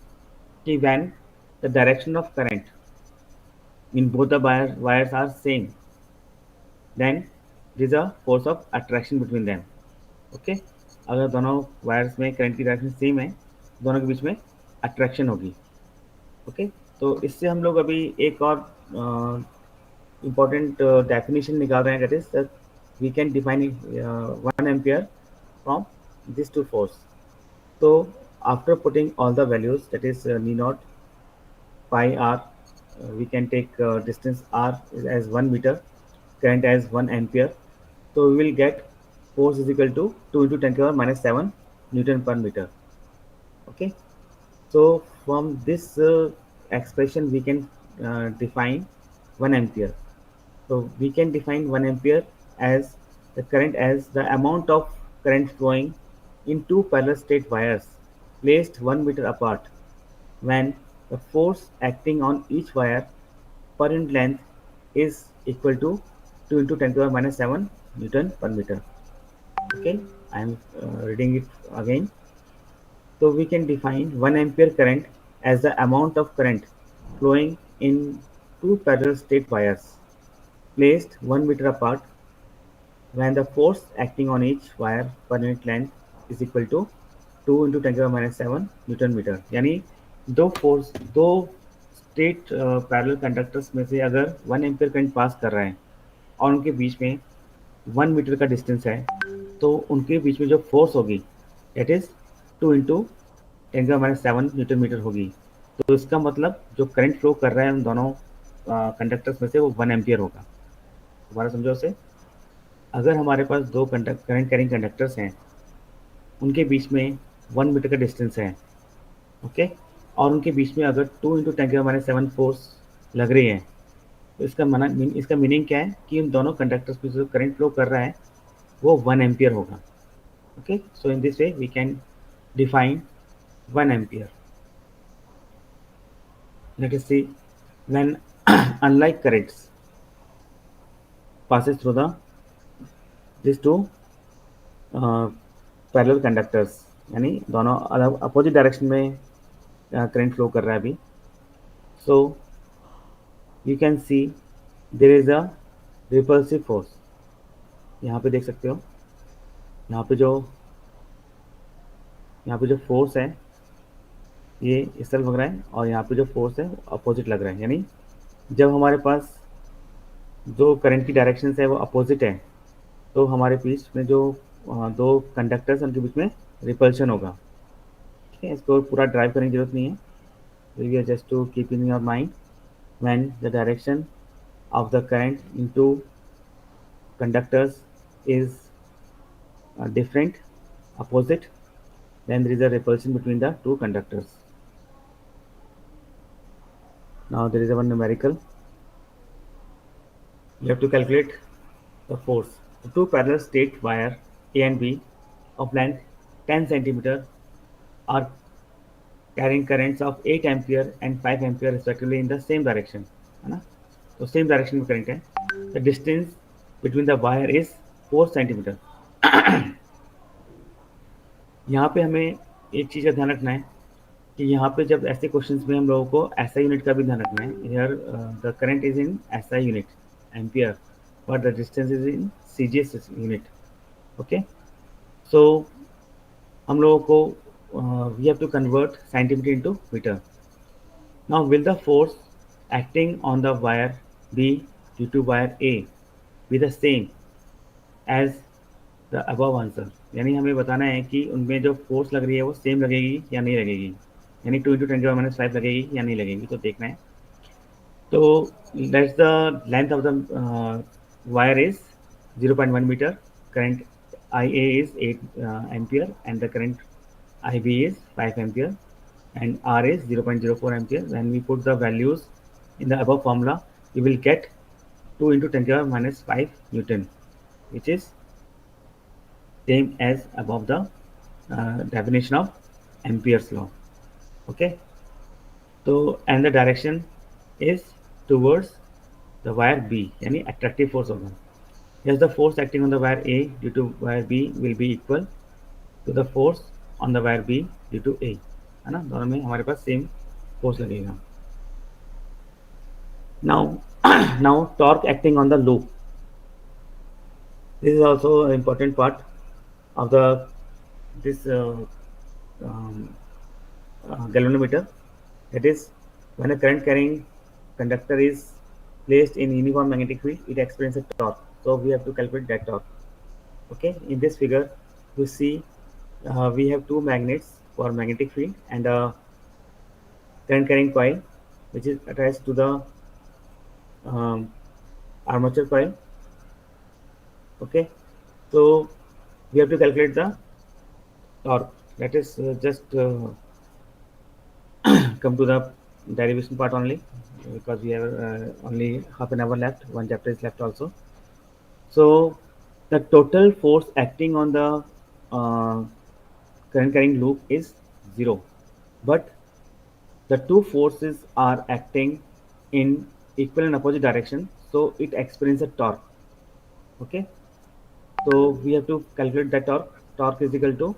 कि when the direction of current in both the wires are same, then there is a force of attraction between them. Okay, अगर दोनों वायर्स में करंट की डायरेक्शन सेम है, दोनों के बीच में अट्रैक्शन होगी। ओके, तो इससे हम लोग अभी एक और इम्पॉर्टेंट डेफिनेशन निकाल रहे हैं, that is we can define 1 ampere from this to force. तो after putting all the values, that is mu naught pi r, we can take distance r as 1 meter, current as 1 ampere. So we will get force is equal to 2 into 10 to the power minus 7 Newton per meter. Okay. So from this expression we can define 1 ampere. So we can define 1 ampere as the current as the amount of current flowing in two parallel straight wires placed 1 meter apart when the force acting on each wire per unit length is equal to 2 into 10 to the power minus 7 Newton per meter. Okay, I am reading it again. So we can define 1 ampere current as the amount of current flowing in two parallel straight wires placed 1 meter apart when the force acting on each wire per unit length is equal to 2 into 10 to the power minus 7 newton metre. यानी दो straight parallel conductors में से अगर 1 ampere current pass कर रहा है और उनके बीच में 1 मीटर का डिस्टेंस है, तो उनके बीच में जो फोर्स होगी दैट इज 2 इंटू 10 का माइनस 7 न्यूटन मीटर होगी। तो इसका मतलब जो करंट फ्लो कर रहा है उन दोनों कंडक्टर्स में से वो 1 एम्पियर होगा। दोबारा समझो उसे, अगर हमारे पास दो करंट कैरिंग कंडक्टर्स हैं, उनके बीच में 1 मीटर का डिस्टेंस है, ओके, और उनके बीच में अगर 2 इंटू 10 माइनस 7 फोर्स लग रही है, तो इसका मीनिंग क्या है कि उन दोनों कंडक्टर्स में जो करंट फ्लो कर रहा है वो 1 एम्पियर होगा। Okay, so in this way we can define 1 ampere. Let us see when unlike currents passes through the these two parallel conductors, यानी दोनों अलग अपोजिट डायरेक्शन में करंट फ्लो कर रहा है अभी। So you can see there is a repulsive force. यहाँ पे देख सकते हो, यहाँ पे जो फोर्स है ये इस तरफ लग रहा है और यहाँ पे जो फोर्स है अपोजिट लग रहा है। यानी जब हमारे पास जो करंट की डायरेक्शन है वो अपोजिट है, तो हमारे बीच में जो दो कंडक्टर्स उनके बीच में रिपल्शन होगा। ठीक है, इसको पूरा ड्राइव करने की जरूरत नहीं है, we are just to keep in your mind when the direction of the current into conductors is different, opposite, then there is a repulsion between the two conductors. Now there is a one numerical. You have to calculate the force. The two parallel straight wire A and B of length 10 centimeter are carrying currents of 8 ampere and 5 ampere respectively in the same direction, है ना? तो same direction में current है। The distance between the wire is 4 centimetre. यहाँ पे हमें एक चीज़ का ध्यान रखना है कि यहाँ पे जब ऐसे क्वेश्चंस में हम लोगों को एसआई यूनिट का भी ध्यान रखना है। Here the current is in SI unit ampere, but the distance is in CGS unit. Okay, so हम लोगों को we have to convert centimetre into metre. Now will the force acting on the wire B due to wire A be the same as the above answer। यानी हमें बताना है कि उनमें जो फोर्स लग रही है वो सेम लगेगी या नहीं लगेगी, यानी 2 इंटू 10 की पावर माइनस 5 लगेगी या नहीं लगेगी, तो देखना है। तो that's the length of the wire is 0.1 metre, current IA is 8 ampere and the current IB is 5 ampere and R is 0.04 ampere. When we put the values in the above formula, you will get 2 into 10 to the power minus 5 Newton, which is same as above the definition of Ampere's law. Okay, so and the direction is towards the wire B, यानी attractive force होगा। Yes, the force acting on the wire A due to wire B will be equal to the force on the wire B due to A, है ना? दोनों में हमारे पास same force लगेगा. Now, now torque acting on the loop. This is also an important part of the this um, galvanometer. That is, when a current carrying conductor is placed in uniform magnetic field, it experiences a torque. So we have to calculate that torque. Okay, in this figure, you see we have two magnets for magnetic field and a current carrying coil, which is attached to the um, armature coil. Okay, so we have to calculate the torque. That is just come to the derivation part only, because we have only half an hour left. One chapter is left also. So the total force acting on the uh, current carrying loop is zero, but the two forces are acting in equal and opposite direction, so it experiences a torque. Okay, so we have to calculate that torque. Torque is equal to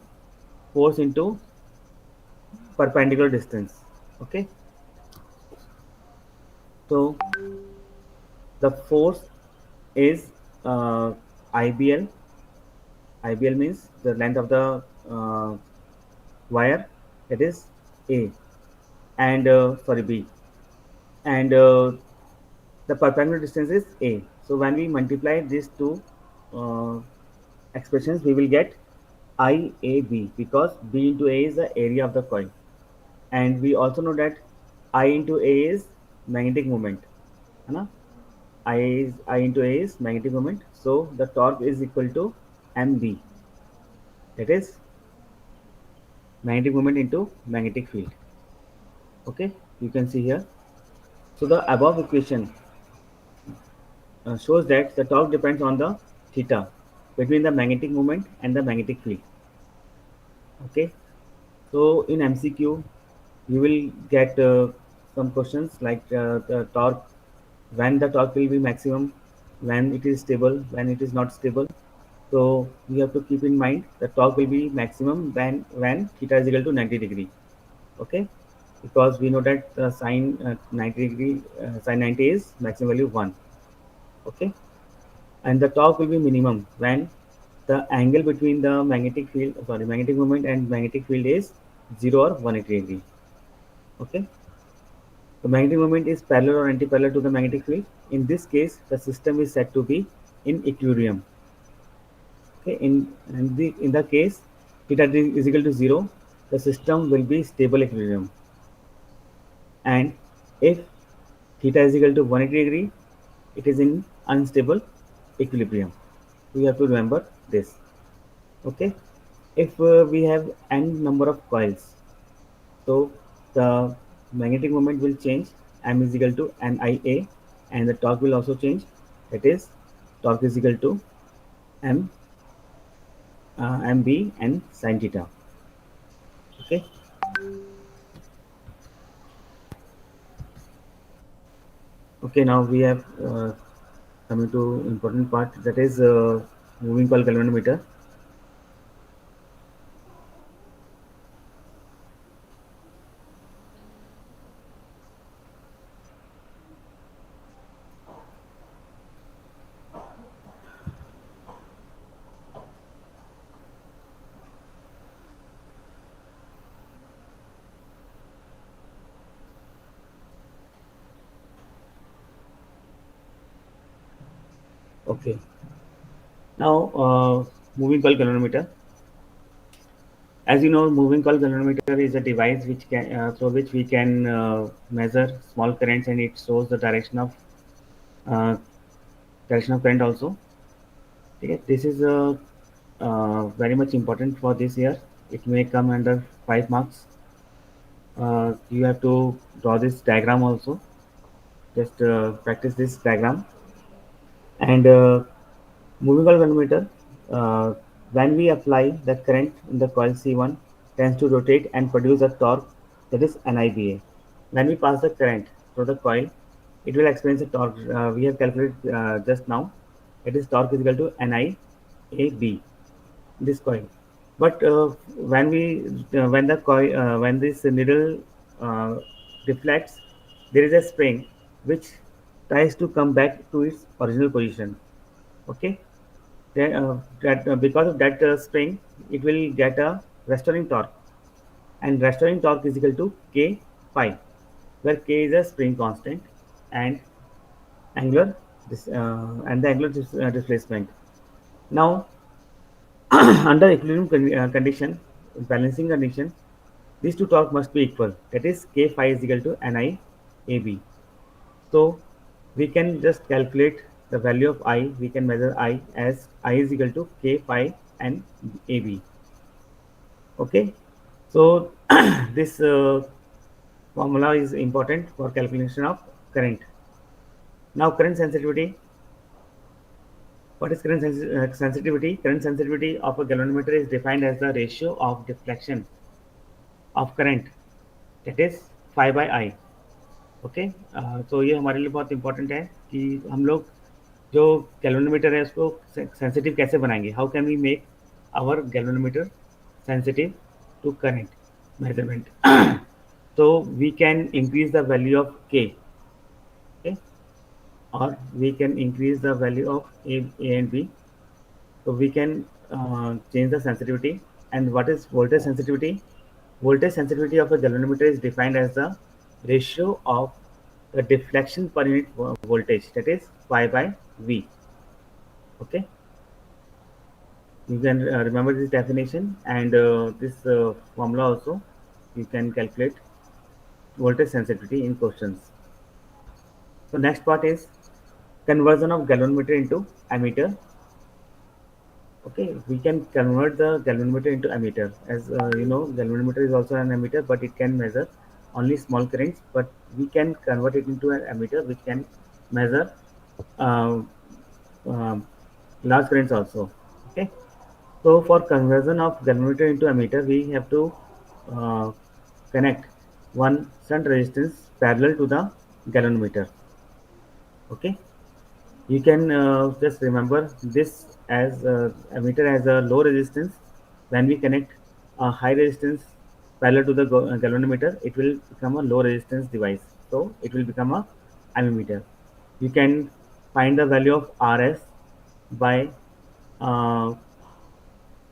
force into perpendicular distance. Okay, so the force is IBL. IBL means the length of the wire, that is A, and sorry, B, and the perpendicular distance is A. So when we multiply these two uh, expressions, we will get IAB, because B into A is the area of the coil, and we also know that I into A is magnetic moment. है ना? I into A is magnetic moment. So the torque is equal to MB, that is magnetic moment into magnetic field. Okay, you can see here. So the above equation shows that the torque depends on the theta between the magnetic moment and the magnetic field. Okay, so in MCQ you will get some questions like the torque, when the torque will be maximum, when it is stable, when it is not stable. So you have to keep in mind the torque will be maximum when theta is equal to 90 degree. Okay, because we know that sine 90 degree, sine 90 is maximum value 1. Okay, and the torque will be minimum when the angle between the magnetic moment and magnetic field is 0 or 180 degree. Okay, the magnetic moment is parallel or anti-parallel to the magnetic field. In this case, the system is said to be in equilibrium. Okay, in the case theta is equal to 0, the system will be stable equilibrium, and if theta is equal to 180 degree, it is in unstable equilibrium. We have to remember this. Okay, if we have n number of coils, so the magnetic moment will change. M is equal to NIA, and the torque will also change. That is, torque is equal to M MB and sin theta. Okay. Okay. Now we have coming to important part, that is moving coil galvanometer. Okay. Now moving coil galvanometer. As you know, moving coil galvanometer is a device which can through which we can measure small currents, and it shows the uh, direction of current also. Okay, this is very much important for this year. It may come under 5 marks. You have to draw this diagram also. Just practice this diagram. And moving coil galvanometer, uh, when we apply the current in the coil C1, tends to rotate and produce a torque, that is NIBA. When we pass the current through the coil, it will experience a torque. We have calculated just now. It is torque is equal to NIAB, this coil. But when we when the coil when this needle uh, deflects, there is a spring which tries to come back to its original position. Okay, because of that spring, it will get a restoring torque, and restoring torque is equal to k pi, where k is a spring constant and angular and the angular displacement. Now, under equilibrium condition, balancing condition, these two torque must be equal. That is, k phi is equal to ni ab. So we can just calculate the value of I. We can measure I as I is equal to k phi and ab. Okay. So this formula is important for calculation of current. Now, current sensitivity. What is current sensitivity? Current sensitivity of a galvanometer is defined as the ratio of deflection of current, that is phi by I. Okay, तो ये हमारे लिए बहुत important है कि हम लोग जो गैल्वेनोमीटर है उसको सेंसिटिव कैसे बनाएंगे. How can we make our galvanometer sensitive to current measurement. So we can increase the value of k, okay, or we can increase the value of a and b. So we can change the sensitivity. And what is voltage sensitivity? Voltage sensitivity of a galvanometer is defined as the ratio of the deflection per unit voltage, that is pi by v. Okay, you can remember this definition, and this formula also. You can calculate voltage sensitivity in questions. So next part is conversion of galvanometer into ammeter. Okay, we can convert the galvanometer into ammeter. As you know, galvanometer is also an ammeter, but it can measure only small currents. But we can convert it into an ammeter which can measure uh, uh, large currents also. Okay, so for conversion of galvanometer into ammeter, we have to uh, connect one shunt resistance parallel to the galvanometer. Okay, you can just remember this as ammeter as a low resistance. When we connect a high resistance parallel to the galvanometer, it will become a low resistance device. So it will become a ammeter. You can find the value of Rs by uh,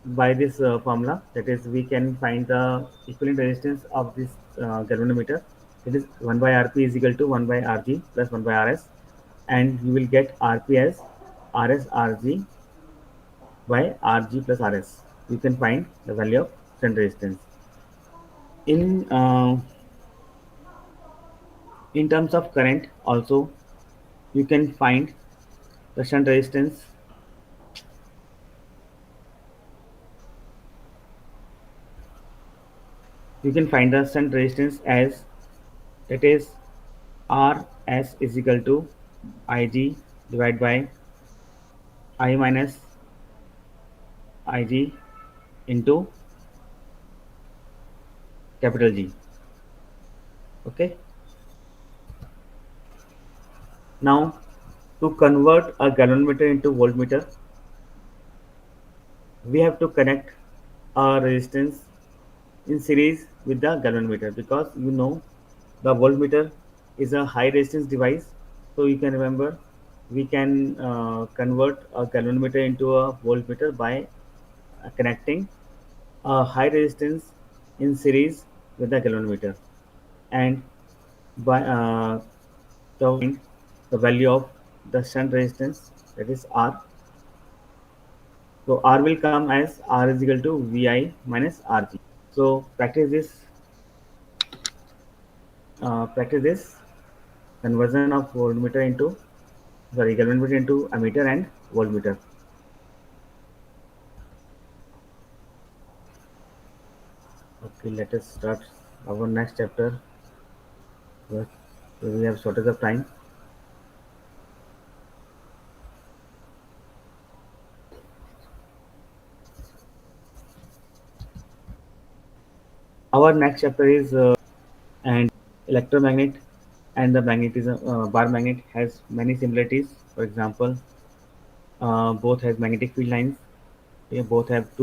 this formula. That is, we can find the equivalent resistance of this galvanometer. It is 1 by Rp is equal to 1 by Rg plus 1 by Rs, and you will get Rp as Rs Rg by Rg plus Rs. You can find the value of shunt resistance. In in terms of current, also you can find the shunt resistance. You can find the shunt resistance as, that is, Rs is equal to Ig divided by I minus Ig into capital G. Okay. Now, to convert a galvanometer into voltmeter, we have to connect a resistance in series with the galvanometer, because you know the voltmeter is a high resistance device. So you can remember, we can convert a galvanometer into a voltmeter by connecting a high resistance in series with the galvanometer, and by the value of the shunt resistance, that is R. So R will come as R is equal to Vi minus Rg. So practice this conversion of voltmeter into, sorry, galvanometer into ammeter and voltmeter. Okay, let us start our next chapter. But we have shortage of time. Our next chapter is and electromagnet and the magnetism. Bar magnet has many similarities. For example, both has magnetic field lines. They both have two